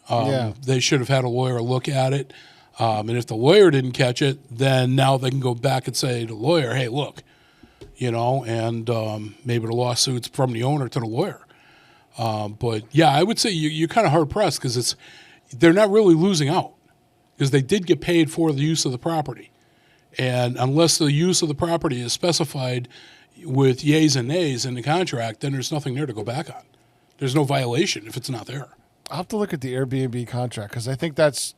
Speaker 5: They should have had a lawyer look at it. And if the lawyer didn't catch it, then now they can go back and say to the lawyer, hey, look, and maybe the lawsuit's from the owner to the lawyer. But, yeah, I would say you're kind of hard-pressed because they're not really losing out because they did get paid for the use of the property. And unless the use of the property is specified with yays and nays in the contract, then there's nothing there to go back on. There's no violation if it's not there.
Speaker 6: I'll have to look at the Airbnb contract because I think that's,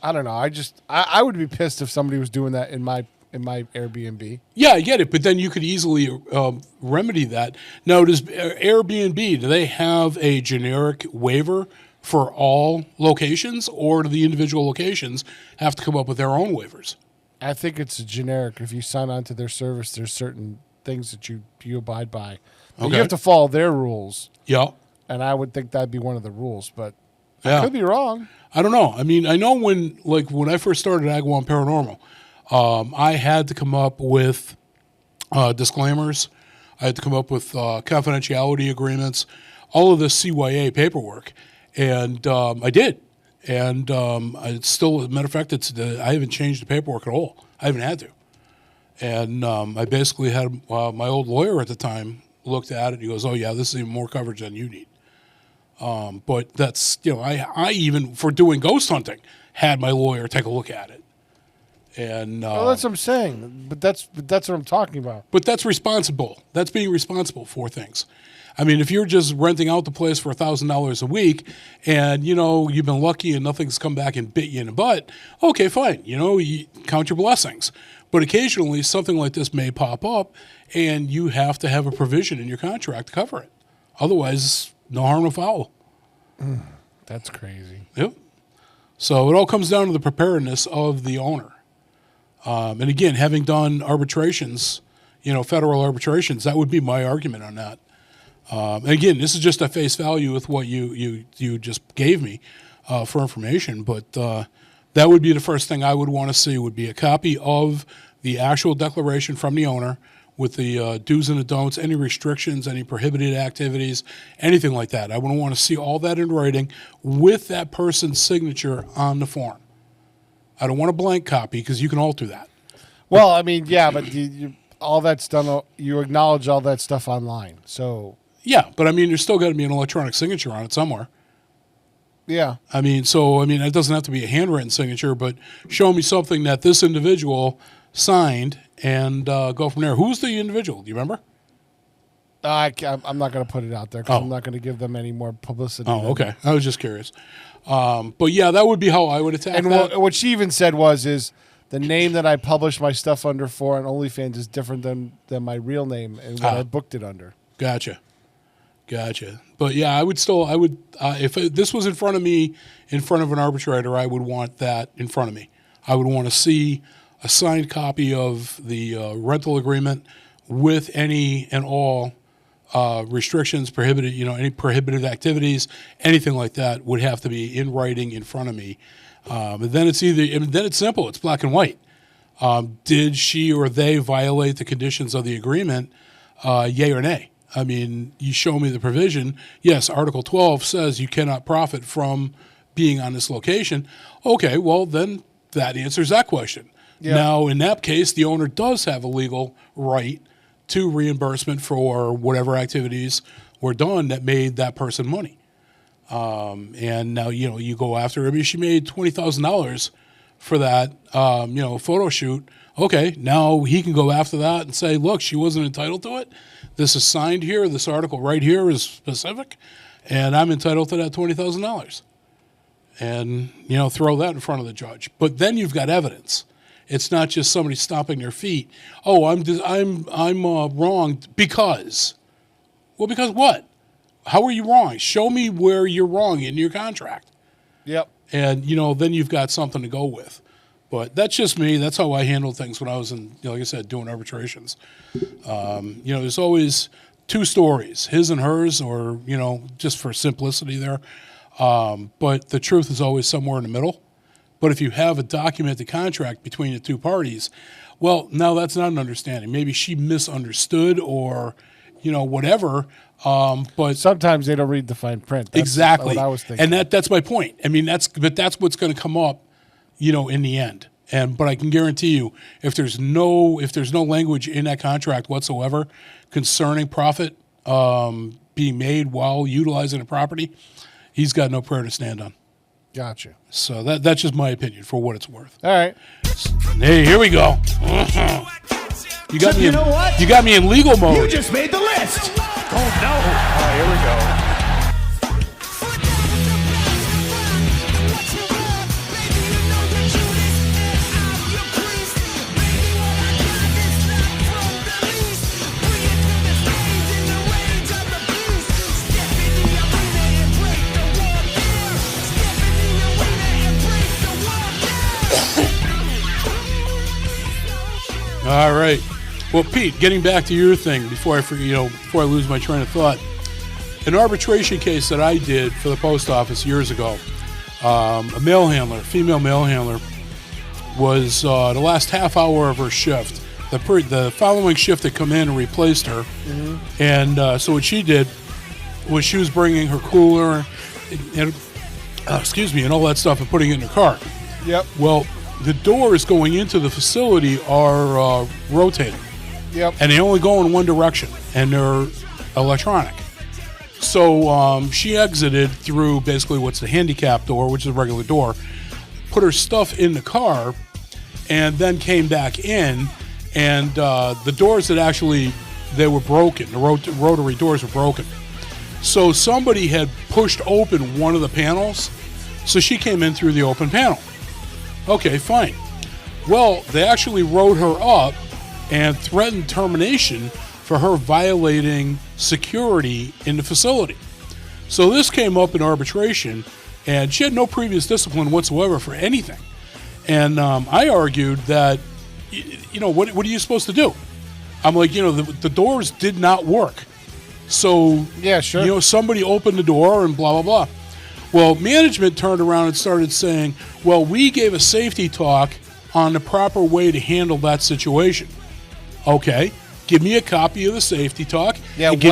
Speaker 6: I don't know. I would be pissed if somebody was doing that in my in my Airbnb.
Speaker 5: Yeah, I get it, but then you could easily remedy that. Now, does Airbnb, do they have a generic waiver for all locations, or do the individual locations have to come up with their own waivers?
Speaker 6: I think it's a generic. If you sign on to their service, there's certain things that you abide by. But
Speaker 5: Okay.
Speaker 6: you have to follow their rules.
Speaker 5: Yeah.
Speaker 6: And I would think that'd be one of the rules, but
Speaker 5: Yeah.
Speaker 6: I could be wrong.
Speaker 5: I don't know. I mean, I know when I first started Agawam Paranormal, I had to come up with disclaimers. I had to come up with confidentiality agreements, all of this CYA paperwork, and I did. And it's still, as a matter of fact, I haven't changed the paperwork at all. I haven't had to. And I basically had my old lawyer at the time looked at it. He goes, "Oh yeah, this is even more coverage than you need." But that's, I even, for doing ghost hunting, had my lawyer take a look at it. And
Speaker 6: Well, that's what I'm saying. But that's what I'm talking about.
Speaker 5: But that's responsible. That's being responsible for things. I mean, if you're just renting out the place for $1,000 a week and, you've been lucky and nothing's come back and bit you in the butt, okay, fine. You count your blessings. But occasionally something like this may pop up and you have to have a provision in your contract to cover it. Otherwise, no harm, no foul.
Speaker 6: That's crazy.
Speaker 5: Yep. So it all comes down to the preparedness of the owner. And again, having done arbitrations, federal arbitrations, that would be my argument on that. And again, this is just a face value with what you just gave me for information, but that would be the first thing I would want to see would be a copy of the actual declaration from the owner with the do's and the don'ts, any restrictions, any prohibited activities, anything like that. I would want to see all that in writing with that person's signature on the form. I don't want a blank copy because you can alter that.
Speaker 6: Well, I mean, yeah, but all that's done. You acknowledge all that stuff online, so.
Speaker 5: Yeah, but I mean, there's still got to be an electronic signature on it somewhere.
Speaker 6: Yeah.
Speaker 5: I mean, it doesn't have to be a handwritten signature, but show me something that this individual signed and go from there. Who's the individual? Do you remember?
Speaker 6: I'm not going to put it out there because I'm not going to give them any more publicity.
Speaker 5: Oh, okay. I was just curious. But yeah, that would be how I would attack that.
Speaker 6: And what she even said is the name that I publish my stuff under for on OnlyFans is different than my real name and what I booked it under.
Speaker 5: Gotcha. But yeah, I would if this was in front of me, in front of an arbitrator, I would want that in front of me. I would want to see a signed copy of the rental agreement with any and all restrictions, prohibited, any prohibited activities, anything like that would have to be in writing in front of me. And then it's simple. It's black and white. Did she or they violate the conditions of the agreement? Yay or nay? I mean, you show me the provision. Yes, Article 12 says you cannot profit from being on this location. Okay, well, then that answers that question. Yeah. Now, in that case, the owner does have a legal right to reimbursement for whatever activities were done that made that person money. And now, you go after her. I mean, she made $20,000 for that, photo shoot. Okay, now he can go after that and say, look, she wasn't entitled to it. This is signed here. This article right here is specific, and I'm entitled to that $20,000. And, throw that in front of the judge. But then you've got evidence. It's not just somebody stomping their feet. Oh, I'm wrong because. Well, because what? How are you wrong? Show me where you're wrong in your contract.
Speaker 6: Yep.
Speaker 5: And, then you've got something to go with. But that's just me. That's how I handled things when I was in, like I said, doing arbitrations. There's always two stories, his and hers, or, just for simplicity there. But the truth is always somewhere in the middle. But if you have a documented contract between the two parties, well, now that's not an understanding. Maybe she misunderstood or, whatever. But
Speaker 6: sometimes they don't read the fine print. That's
Speaker 5: exactly
Speaker 6: what I was thinking.
Speaker 5: And that's my point. I mean, that's what's going to come up, in the end. But I can guarantee you, if there's no language in that contract whatsoever concerning profit being made while utilizing the property, he's got no prayer to stand on.
Speaker 6: Gotcha.
Speaker 5: So that's just my opinion for what it's worth.
Speaker 6: All right.
Speaker 5: Hey, here we go. You got me.
Speaker 13: What?
Speaker 5: You got me in legal mode.
Speaker 13: You just made the list. Oh no!
Speaker 6: Oh, here we go.
Speaker 5: All right. Well, Pete, getting back to your thing before I lose my train of thought. An arbitration case that I did for the post office years ago, a female mail handler, was the last half hour of her shift. The following shift had come in and replaced her. Mm-hmm. And so what she did was she was bringing her cooler and all that stuff and putting it in her car.
Speaker 6: Yep.
Speaker 5: Well, the doors going into the facility are rotating.
Speaker 6: Yep.
Speaker 5: And they only go in one direction, and they're electronic. So she exited through basically what's the handicap door, which is a regular door, put her stuff in the car, and then came back in, and the doors they were broken. The rotary doors were broken. So somebody had pushed open one of the panels, so she came in through the open panel. Okay, fine. Well, they actually wrote her up and threatened termination for her violating security in the facility. So this came up in arbitration, and she had no previous discipline whatsoever for anything. And I argued that, what are you supposed to do? I'm like, the doors did not work. So,
Speaker 6: yeah, sure.
Speaker 5: Somebody opened the door and blah, blah, blah. Well, management turned around and started saying, well, we gave a safety talk on the proper way to handle that situation. Okay, give me a copy of the safety talk.
Speaker 6: Yeah,
Speaker 5: and give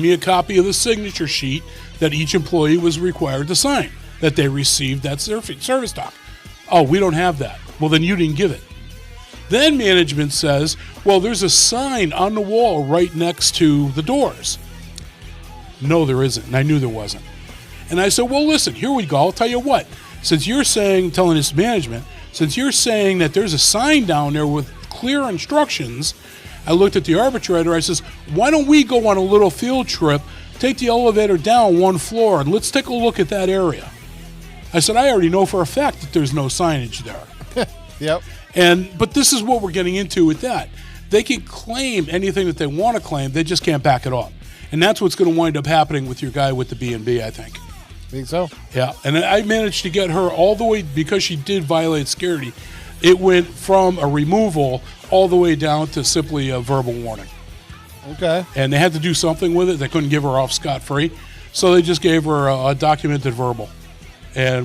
Speaker 5: me a copy of the signature sheet that each employee was required to sign, that they received that service talk. Oh, we don't have that. Well, then you didn't give it. Then management says, well, there's a sign on the wall right next to the doors. No, there isn't, and I knew there wasn't. And I said, well, listen, here we go. I'll tell you what. Since you're telling this management, since you're saying that there's a sign down there with clear instructions, I looked at the arbitrator. I says, why don't we go on a little field trip, take the elevator down one floor, and let's take a look at that area. I said, I already know for a fact that there's no signage there.
Speaker 6: Yep.
Speaker 5: But this is what we're getting into with that. They can claim anything that they want to claim. They just can't back it up. And that's what's going to wind up happening with your guy with the B&B, I think.
Speaker 6: Think so?
Speaker 5: Yeah. And I managed to get her all the way, because she did violate security, it went from a removal all the way down to simply a verbal warning.
Speaker 6: Okay.
Speaker 5: And they had to do something with it. They couldn't give her off scot-free. So they just gave her a documented verbal,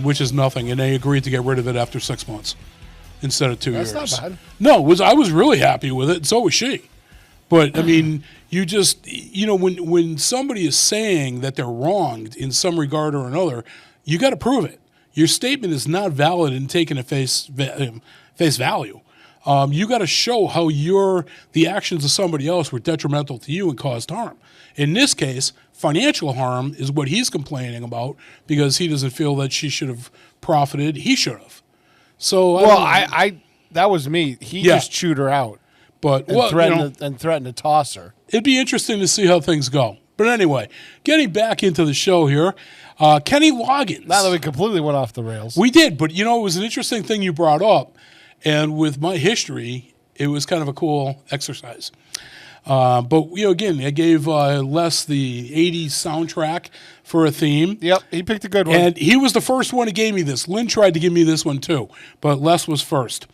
Speaker 5: which is nothing. And they agreed to get rid of it after 6 months instead of 2 years.
Speaker 6: That's not bad.
Speaker 5: No, I was really happy with it, and so was she. But, I mean, you just, when somebody is saying that they're wronged in some regard or another, you got to prove it. Your statement is not valid and taken at face value. You got to show how the actions of somebody else were detrimental to you and caused harm. In this case, financial harm is what he's complaining about because he doesn't feel that she should have profited. He should have. So
Speaker 6: that was me. He just chewed her out, threatened to toss her.
Speaker 5: It'd be interesting to see how things go. But anyway, getting back into the show here, Kenny Loggins.
Speaker 6: Now that we completely went off the rails.
Speaker 5: We did, but it was an interesting thing you brought up. And with my history, it was kind of a cool exercise. But, again, I gave Les the 80s soundtrack for a theme.
Speaker 6: Yep, he picked a good one.
Speaker 5: And he was the first one who gave me this. Lynn tried to give me this one too, but Les was first.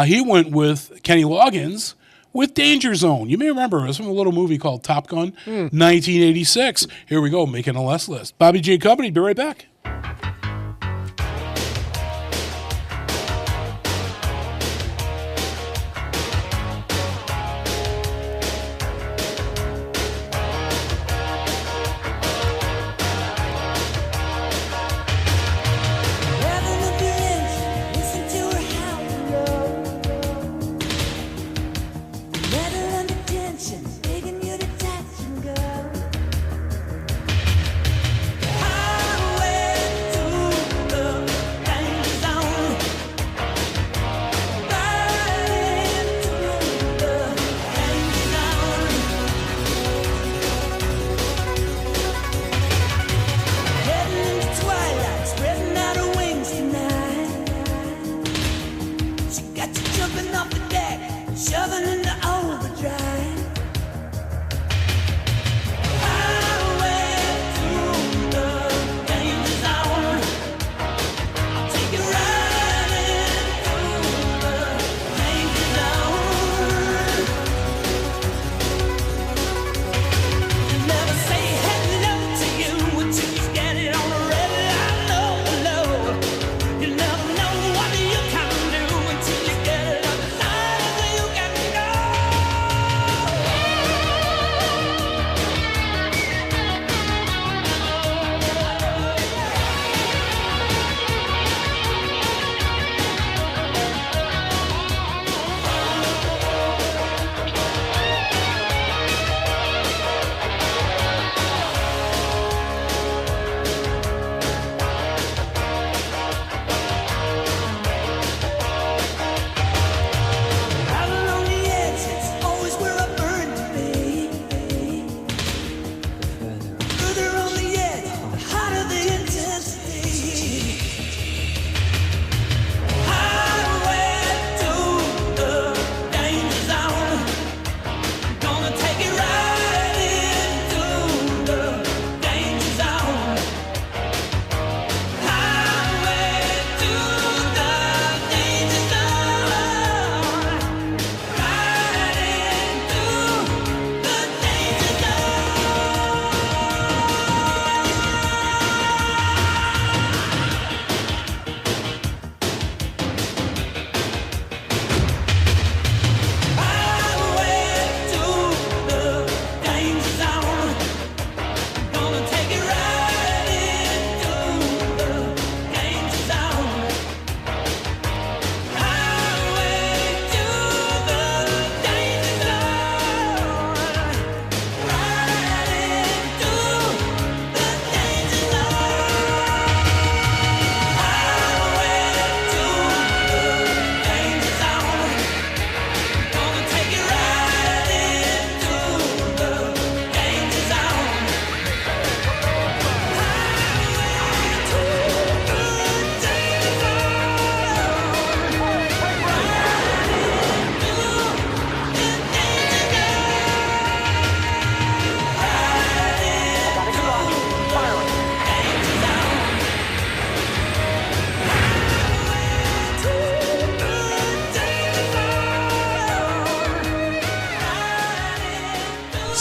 Speaker 5: He went with Kenny Loggins with Danger Zone. You may remember it was from a little movie called Top Gun, 1986. Here we go, making a Les list. Bobby G and Company, be right back.
Speaker 13: Highway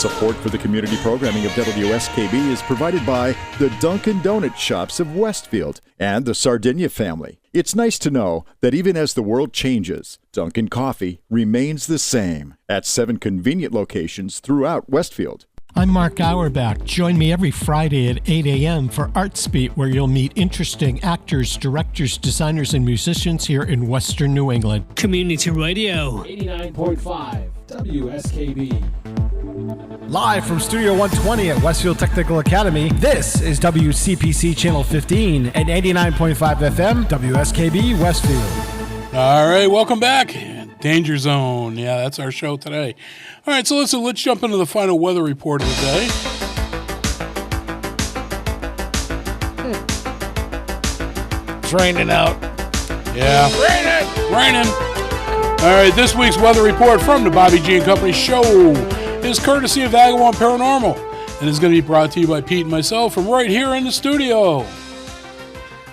Speaker 4: Support for the community programming of WSKB is provided by the Dunkin' Donuts Shops of Westfield and the Sardinia family. It's nice to know that even as the world changes, Dunkin' Coffee remains the same at 7 convenient locations throughout Westfield.
Speaker 14: I'm Mark Auerbach. Join me every Friday at 8 a.m. for Artsbeat, where you'll meet interesting actors, directors, designers, and musicians here in Western New England.
Speaker 1: Community Radio.
Speaker 2: 89.5 WSKB.
Speaker 15: Live from Studio 120 at Westfield Technical Academy, this is WCPC Channel 15 at 89.5 FM, WSKB Westfield.
Speaker 5: All right, welcome back. Danger Zone. Yeah, that's our show today. All right, so let's jump into the final weather report of the day.
Speaker 6: It's raining out.
Speaker 5: Yeah. Raining. All right, this week's weather report from the Bobby G and Company show is courtesy of Vagabond Paranormal and is going to be brought to you by Pete and myself from right here in the studio.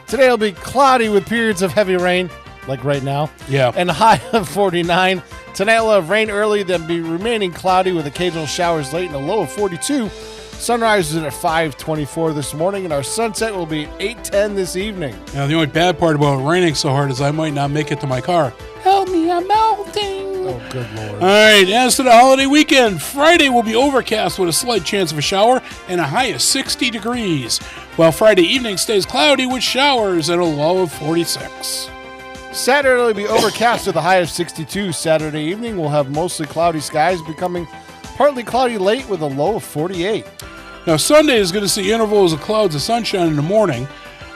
Speaker 6: Today will be cloudy with periods of heavy rain, like right now.
Speaker 5: Yeah.
Speaker 6: And a high of 49. Tonight will have rain early, then be remaining cloudy with occasional showers late and a low of 42. Sunrise is at 5:24 this morning, and our sunset will be at 8:10 this evening.
Speaker 5: Now, the only bad part about raining so hard is I might not make it to my car. Help me, I'm melting.
Speaker 6: Oh, good Lord.
Speaker 5: All right, as to the holiday weekend, Friday will be overcast with a slight chance of a shower and a high of 60 degrees, while Friday evening stays cloudy with showers at a low of 46.
Speaker 6: Saturday will be overcast with a high of 62. Saturday evening will have mostly cloudy skies, becoming partly cloudy late with a low of 48.
Speaker 5: Now, Sunday is going to see intervals of clouds and sunshine in the morning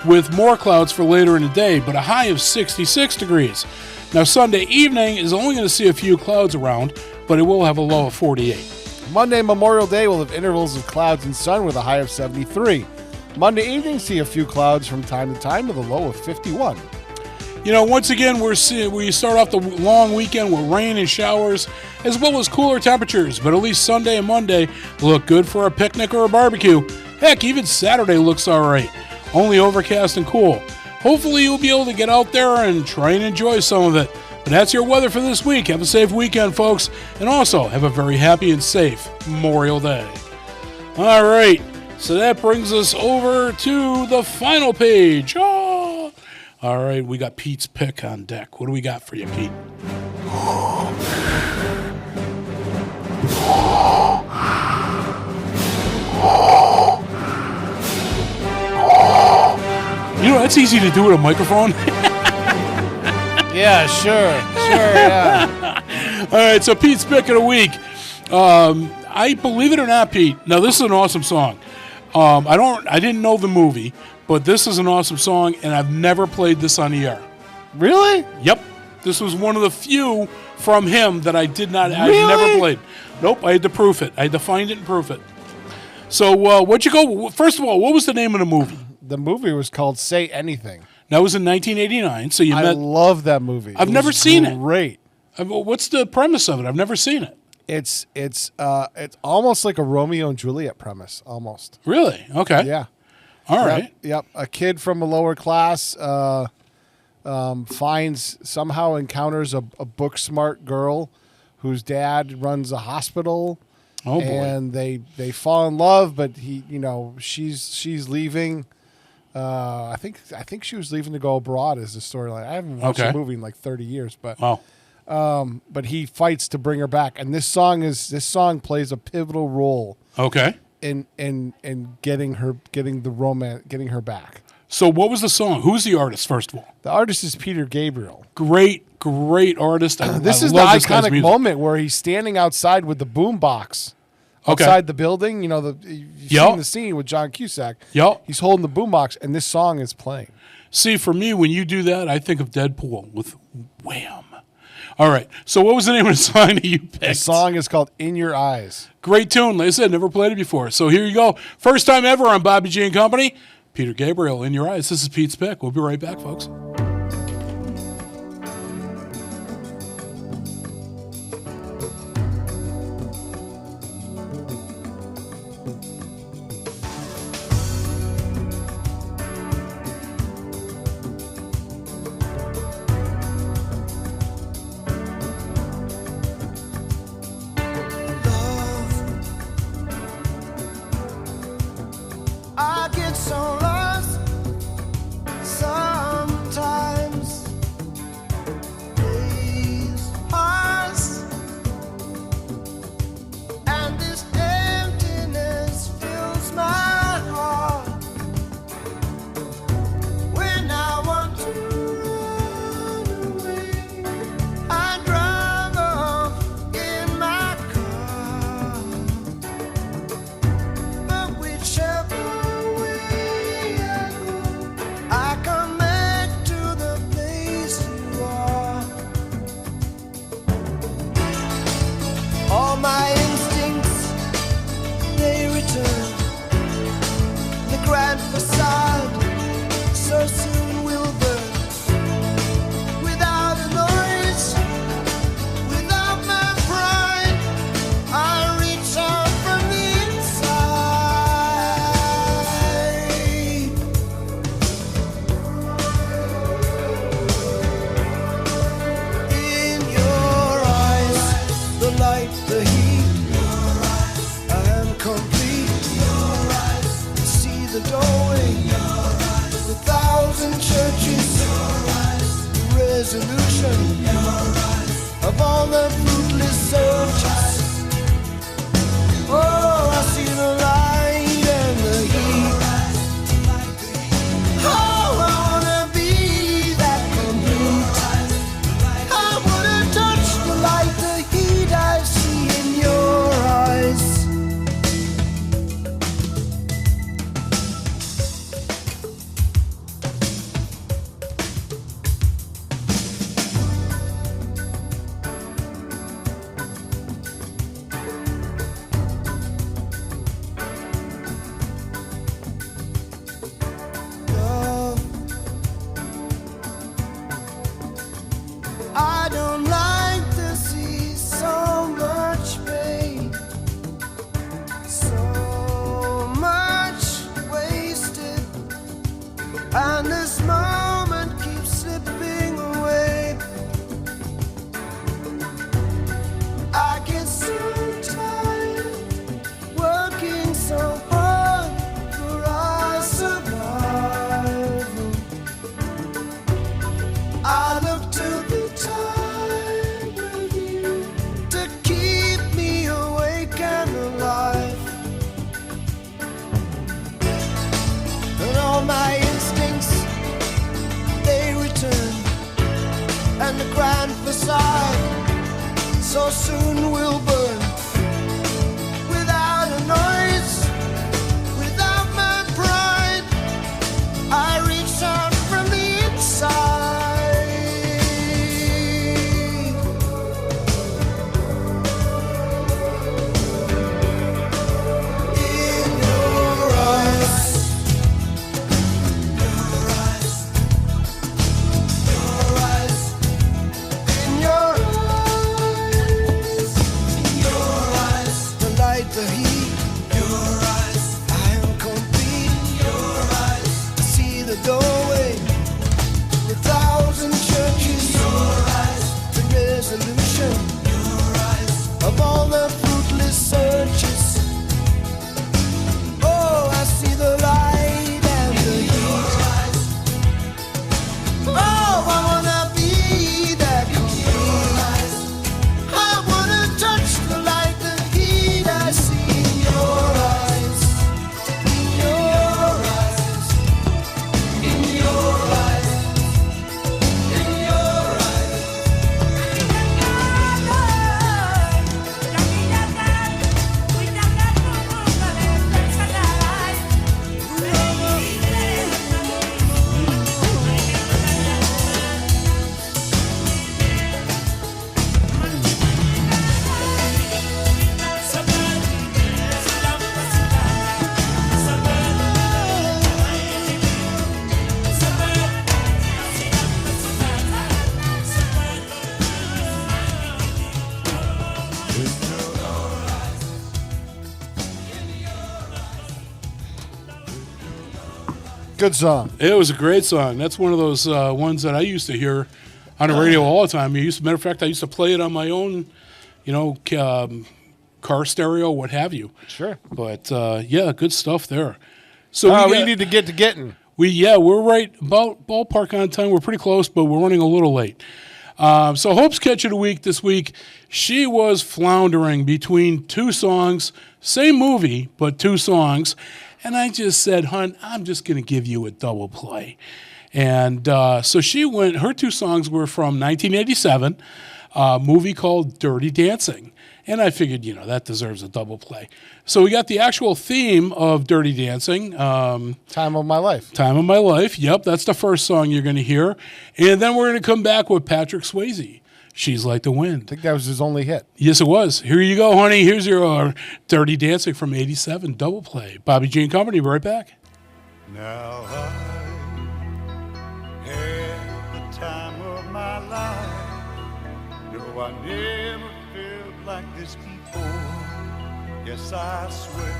Speaker 5: with more clouds for later in the day, but a high of 66 degrees. Now, Sunday evening is only going to see a few clouds around, but it will have a low of 48.
Speaker 6: Monday, Memorial Day, will have intervals of clouds and sun with a high of 73. Monday evening, see a few clouds from time to time with a low of 51.
Speaker 5: You know, once again, we start off the long weekend with rain and showers, as well as cooler temperatures, but at least Sunday and Monday look good for a picnic or a barbecue. Heck, even Saturday looks all right, only overcast and cool. Hopefully you'll be able to get out there and try and enjoy some of it. But that's your weather for this week. Have a safe weekend, folks, and also have a very happy and safe Memorial Day. All right, so that brings us over to the final page. Oh. All right, we got Pete's pick on deck. What do we got for you, Pete? You know, that's easy to do with a microphone.
Speaker 6: Yeah, sure, yeah.
Speaker 5: All right, so Pete's pick of the week. I believe it or not, Pete. Now, this is an awesome song. I didn't know the movie, but this is an awesome song, and I've never played this on the air.
Speaker 6: Really?
Speaker 5: Yep. This was one of the few from him that I did not.
Speaker 6: Really?
Speaker 5: I've never played. Nope. I had to proof it. I had to find it and proof it. So, what'd you go? First of all, what was the name of the movie?
Speaker 6: The movie was called Say Anything.
Speaker 5: That was in 1989. So
Speaker 6: I love that movie.
Speaker 5: I've never seen it.
Speaker 6: Great.
Speaker 5: What's the premise of it? I've never seen it.
Speaker 6: It's almost like a Romeo and Juliet premise, almost.
Speaker 5: Really? Okay.
Speaker 6: Yeah.
Speaker 5: All right.
Speaker 6: Yep. A kid from a lower class somehow encounters a book smart girl whose dad runs a hospital.
Speaker 5: Oh boy.
Speaker 6: And they fall in love, but she's leaving. I think she was leaving to go abroad is the storyline. I haven't watched the movie in like 30 years, but but he fights to bring her back, and this song plays a pivotal role.
Speaker 5: Okay.
Speaker 6: In getting her back.
Speaker 5: So what was the song? Who's the artist, first of all?
Speaker 6: The artist is Peter Gabriel.
Speaker 5: Great artist.
Speaker 6: This is the iconic moment where he's standing outside with the boom box outside the building. You know, you've seen the scene with John Cusack.
Speaker 5: Yep.
Speaker 6: He's holding the boom box, and this song is playing.
Speaker 5: See, for me, when you do that, I think of Deadpool with Wham. All right. So what was the name of the song that you picked?
Speaker 6: The song is called In Your Eyes.
Speaker 5: Great tune. Like I said, never played it before. So here you go. First time ever on Bobby G and Company. Peter Gabriel, In Your Eyes. This is Pete's pick. We'll be right back, folks.
Speaker 13: so lost sometimes. Days pass, and this emptiness fills my heart. When I want to run away, I drive off in my car. But whichever way I go, I come back to the place you are. All my instincts, they return. The grand facade so soon will burn. Without a noise, without my pride, I reach out from the inside. In your eyes, the light, the heat. I am complete. See the doorway. The thousand churches. Resolution of all the fruitless searches. Oh, I see the light and the heat. Oh, I wanna be that complete. I wanna touch the light, the heat I see in your eyes. Love, I don't like to see so much pain, so much wasted, and this moment keeps slipping away. I get so tired working so hard for our survival. I look to the time with you to keep me awake and alive. And all my instincts, they return. And the grand facade so soon will burn. Without a noise, without my pride, I reach out from the inside. In your eyes, in your eyes, the light, the heat. I am complete. I see the doorway, the thousand churches. The resolution of all the fruitless searches. Oh, I see the light and the heat. Oh, I wanna be that complete. I wanna touch the light, the heat I see in your eyes. In your eyes. In your eyes. In your eyes.
Speaker 6: Good song.
Speaker 5: It was a great song. That's one of those ones that I used to hear on the radio all the time. Matter of fact, I used to play it on my own, car stereo, what have you.
Speaker 6: Sure.
Speaker 5: But yeah, good stuff there. So
Speaker 6: we need to get to getting.
Speaker 5: We're right about ballpark on time. We're pretty close, but we're running a little late. So Hope's catch of the week this week, she was floundering between two songs, same movie, but two songs. And I just said, "Hun, I'm just going to give you a double play." And so she went, her two songs were from 1987, a movie called Dirty Dancing. And I figured, that deserves a double play. So we got the actual theme of Dirty Dancing.
Speaker 6: Time of My Life.
Speaker 5: Time of My Life. Yep, that's the first song you're going to hear. And then we're going to come back with Patrick Swayze. She's Like the Wind.
Speaker 6: I think that was his only hit.
Speaker 5: Yes, it was. Here you go, honey. Here's your Dirty Dancing from 87 double play. Bobby G and Company, right back.
Speaker 16: Now I had the time of my life. No, I never felt like this before. Yes, I swear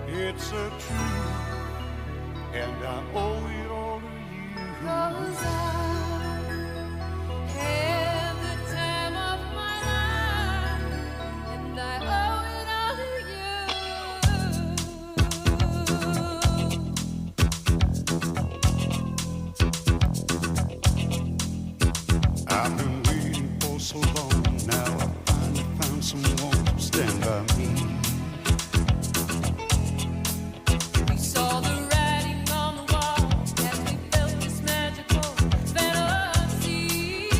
Speaker 16: it's a truth, and I owe it all to you.
Speaker 13: 'Cause I had the time of my life, and I owe it all to
Speaker 16: you. I've been waiting for so long. Now I finally found someone to stand by me.
Speaker 13: We saw the writing on the wall as we felt this magical fantasy.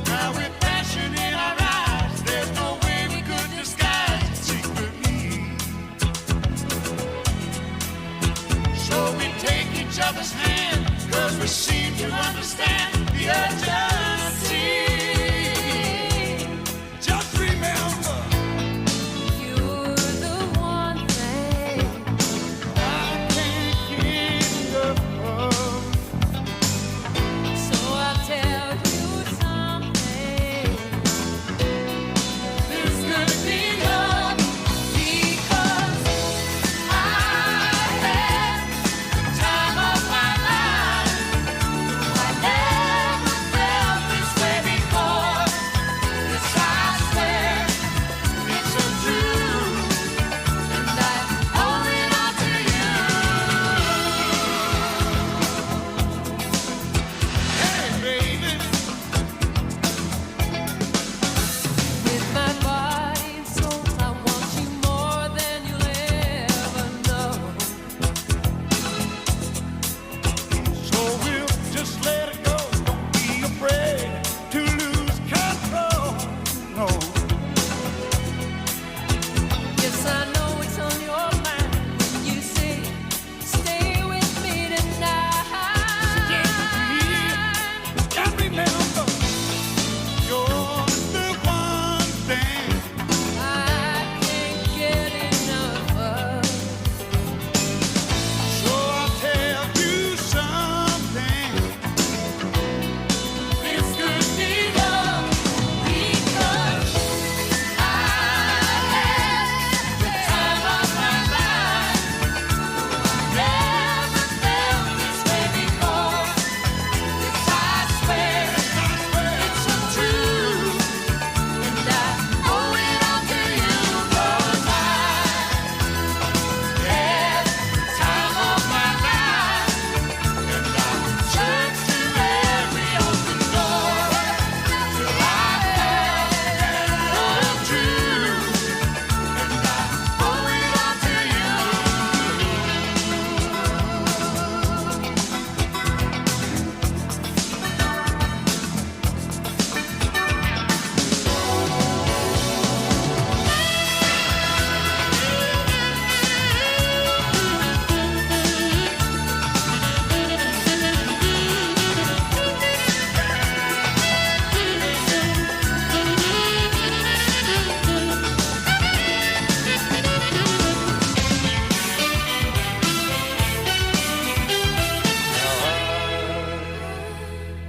Speaker 16: Now with passion in our eyes, there's no way we could disguise it secretly. So we take each other's hand, 'cause we seem to understand the urgency. Just remember,
Speaker 13: You're the one thing
Speaker 16: I can't get enough of.
Speaker 13: So I'll tell you something. This could be love because I had the time of my life. I never felt this way before. Yes, I swear it's a truth, and I owe it all to you.
Speaker 16: Hey, baby,
Speaker 13: With my body and soul, I want you more than you'll ever know.
Speaker 16: so we'll just let it go. Don't be afraid to lose control. No.
Speaker 13: Yes, I know it's on your mind when you say, stay with me tonight.
Speaker 16: And remember, you're the one thing
Speaker 13: I can't get enough of.
Speaker 16: So I'll tell you something.
Speaker 13: This could be love because I had the time of my life. Never felt this way before. Yes, I swear it's a truth, and I owe it all to you. 'Cause I had the time of my life, and I searched through every open door till I found love true, and I owe it all to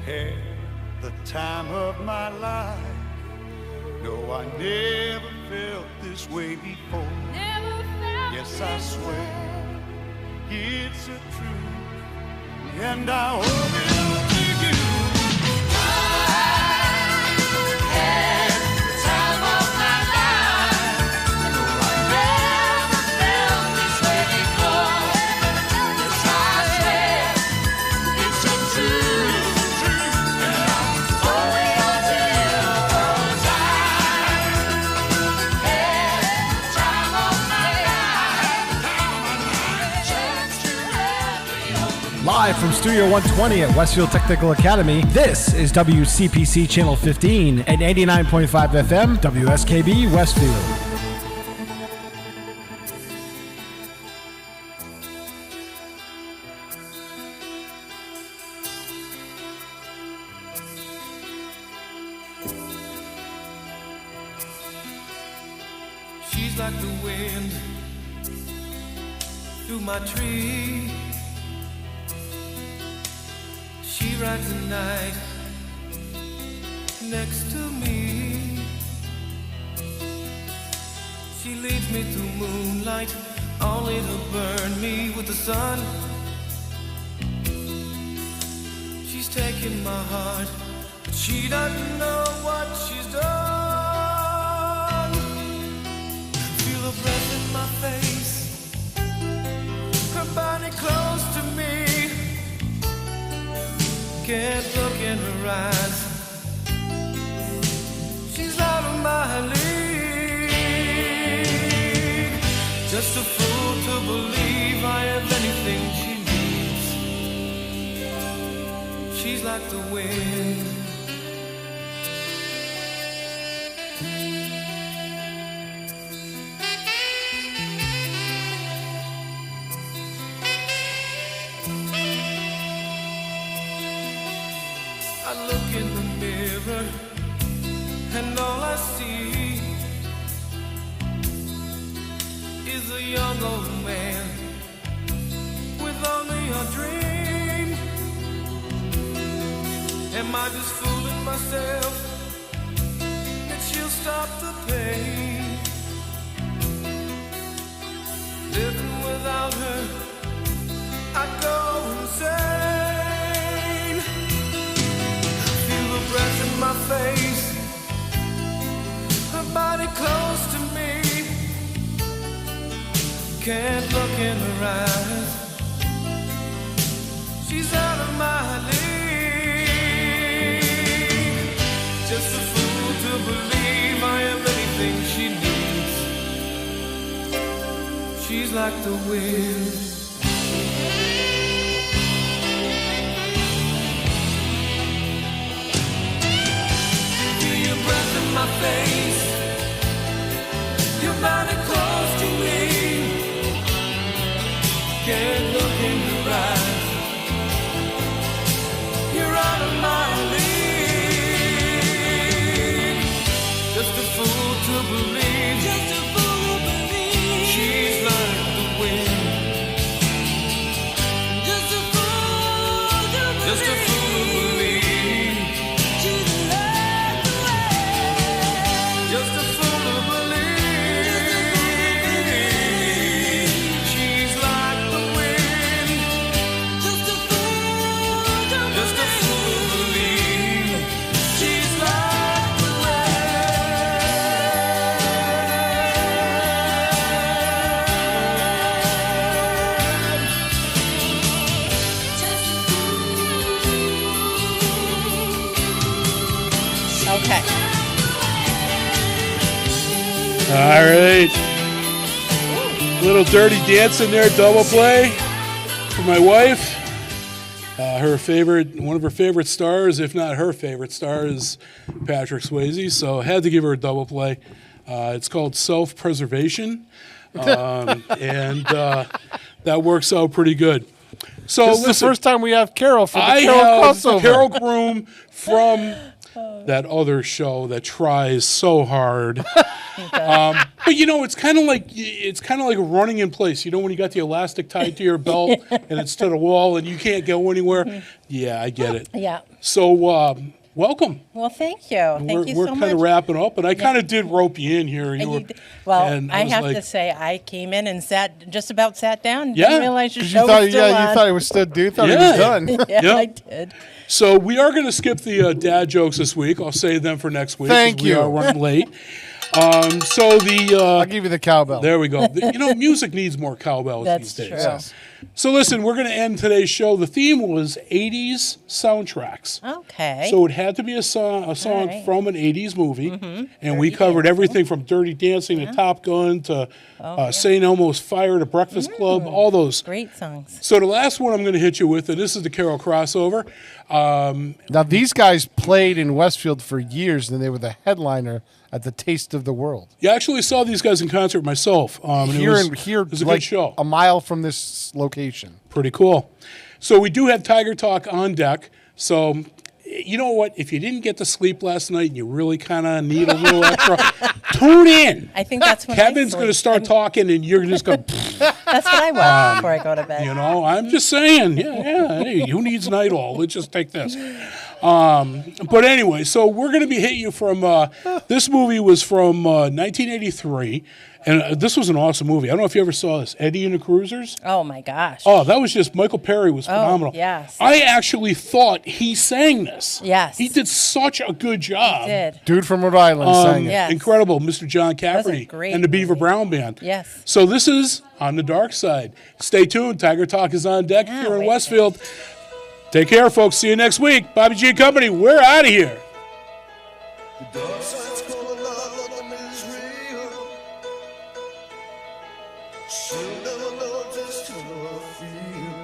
Speaker 16: had the time of my life. No, I never felt this way before.
Speaker 13: Never felt
Speaker 16: Yes, I swear it's a truth, and I owe it all to you.
Speaker 13: had the time of my life. No, I never felt
Speaker 15: Live from Studio 120 at Westfield Technical Academy, this is WCPC Channel 15 and 89.5 FM, WSKB Westfield.
Speaker 13: She's like the wind through my tree. She rides the night next to me. She leads me through moonlight, only to burn me with the sun. She's taking my heart, but she doesn't know what she's done. Feel her breath in my face, her body close to me. Can't look in her eyes, she's out of my league. Just a fool to believe I have anything she needs. She's like the wind. I look in the mirror and all I see is a young old man with only a dream. Am I just fooling myself that she'll stop the pain? Living without her, I'd go insane. Breath in my face, her body close to me. Can't look in her eyes, she's out of my league. Just a fool to believe I have anything she needs. She's like the wind. Breath in my face, your body close to me. Can't look in your eyes, you're out of my league. Just a fool to believe, just a fool to believe. She's like the wind. Just a fool to believe. Just a fool to believe. Just a fool to believe. She's like the wind. Just a fool to believe. She's like the
Speaker 17: wind. Okay.
Speaker 5: All right. Little Dirty Dancing there, double play for my wife. Her favorite, one of her favorite stars, if not her favorite star, is Patrick Swayze. So I had to give her a double play. It's called Self-Preservation, and that works out pretty good. So
Speaker 6: this is the first time we have Carol for the Carol crossover.
Speaker 5: Carol Groom from that other show that tries so hard. But you know, it's kind of like running in place. You know, when you got the elastic tied to your belt and it's to the wall and you can't go anywhere. Yeah, I get it.
Speaker 17: Yeah.
Speaker 5: So welcome.
Speaker 17: Well, thank you. Thank you so much.
Speaker 5: We're kind of wrapping up, and I kind of did rope you in here.
Speaker 17: I have to say, I came in and just about sat down.
Speaker 5: Yeah.
Speaker 17: Didn't realize your show was still on.
Speaker 6: You thought it was still due. Thought it was done.
Speaker 17: Yeah, I did.
Speaker 5: So we are going to skip the dad jokes this week. I'll save them for next week.
Speaker 6: Thank you.
Speaker 5: We are running late.
Speaker 6: I'll give you the cowbell.
Speaker 5: There we go. Music needs more cowbells these days.
Speaker 17: That's true.
Speaker 5: So listen, we're going to end today's show. The theme was 80s soundtracks.
Speaker 17: Okay.
Speaker 5: So it had to be a song
Speaker 17: right.
Speaker 5: from an 80s movie. And we covered everything from Dirty Dancing to Top Gun to St. Elmo's Fire to Breakfast Club, all those.
Speaker 17: Great songs.
Speaker 5: So the last one I'm going to hit you with, and this is the Carol crossover.
Speaker 6: Now, these guys played in Westfield for years, and they were the headliner at the Taste of the World.
Speaker 5: You actually saw these guys in concert myself.
Speaker 6: Here,
Speaker 5: it was a
Speaker 6: like
Speaker 5: good show.
Speaker 6: a mile from this location.
Speaker 5: Pretty cool. So we do have Tiger Talk on deck. So you know what? If you didn't get to sleep last night and you really kind of need a little extra, tune in.
Speaker 17: I think that's when
Speaker 5: Kevin's going to start talking, and you're just going.
Speaker 17: That's what I watch before I go to bed.
Speaker 5: You know, I'm just saying. Yeah. Hey, who needs night all? Let's just take this. But anyway, so we're going to be hitting you from. This movie was from 1983. And this was an awesome movie. I don't know if you ever saw this, Eddie and the Cruisers.
Speaker 17: Oh, my gosh.
Speaker 5: Oh, that was just, Michael Perry was phenomenal.
Speaker 17: Yes.
Speaker 5: I actually thought he sang this.
Speaker 17: Yes.
Speaker 5: He did such a good job.
Speaker 17: He did.
Speaker 6: Dude from Rhode Island sang it.
Speaker 17: Yes.
Speaker 5: Incredible, Mr. John
Speaker 17: That was a
Speaker 5: Cafferty
Speaker 17: great
Speaker 5: and the Beaver
Speaker 17: movie.
Speaker 5: Brown Band.
Speaker 17: Yes.
Speaker 5: So this is On the Dark Side. Stay tuned. Tiger Talk is on deck here in Westfield. Take care, folks. See you next week. Bobby G and Company, we're out of here.
Speaker 13: The dark side's gonna love them is real. She'll never know just how I feel.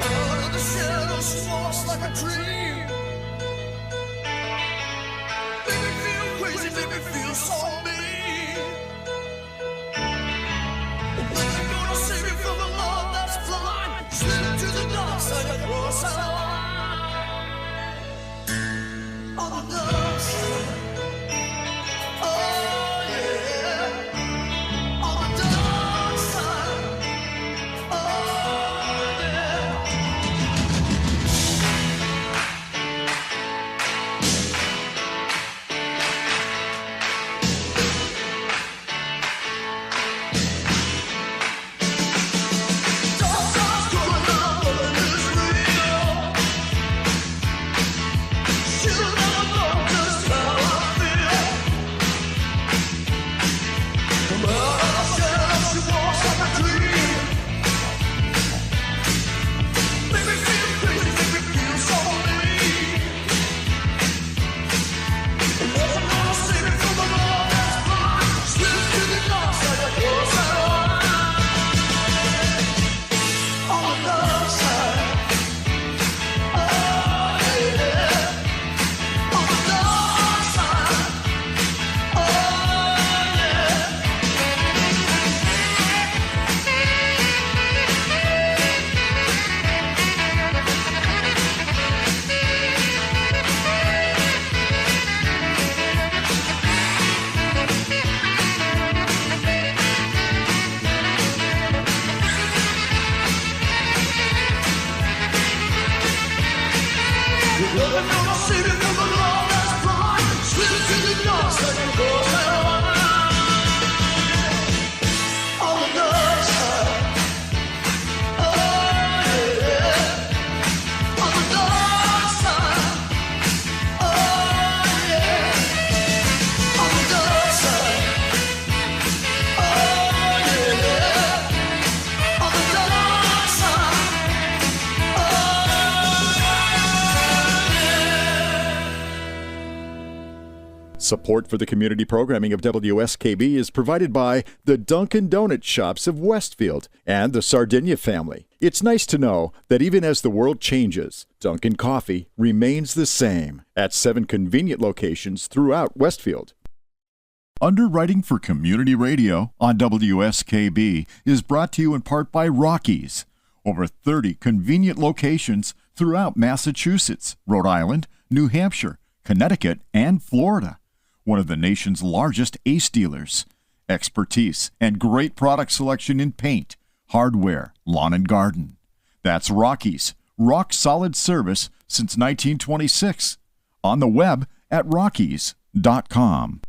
Speaker 13: Out of the shadows, she walks like a dream. Make me feel crazy, make me feel so mean. Nothing gonna save me from the love that's blind. Slip to the dark side, across the line. On the dark side. Oh yeah. On the dark side. Oh yeah. Dark side's coming out, but it is real. She'll never know just how I feel. Come out of the shadows, she walks like a dream. Make me feel crazy, make me feel so mean. Nothing gonna save me from the love that's blind. Slip to the dark side, across that line. On the dark side. Oh yeah. On the dark side. Oh yeah. You're never gonna see me from the love that's blind. Slip to the dark side, across that line. On the dark side. Oh yeah. On the dark side. Oh yeah. On the dark side. Oh yeah. On the dark side.
Speaker 4: Support for the community programming of WSKB is provided by the Dunkin' Donut Shops of Westfield and the Sardinia family. It's nice to know that even as the world changes, Dunkin' Coffee remains the same at 7 convenient locations throughout Westfield. Underwriting for Community Radio on WSKB is brought to you in part by Rockies. Over 30 convenient locations throughout Massachusetts, Rhode Island, New Hampshire, Connecticut, and Florida. One of the nation's largest ACE dealers. Expertise and great product selection in paint, hardware, lawn and garden. That's Rockies. Rock solid service since 1926. On the web at rockies.com.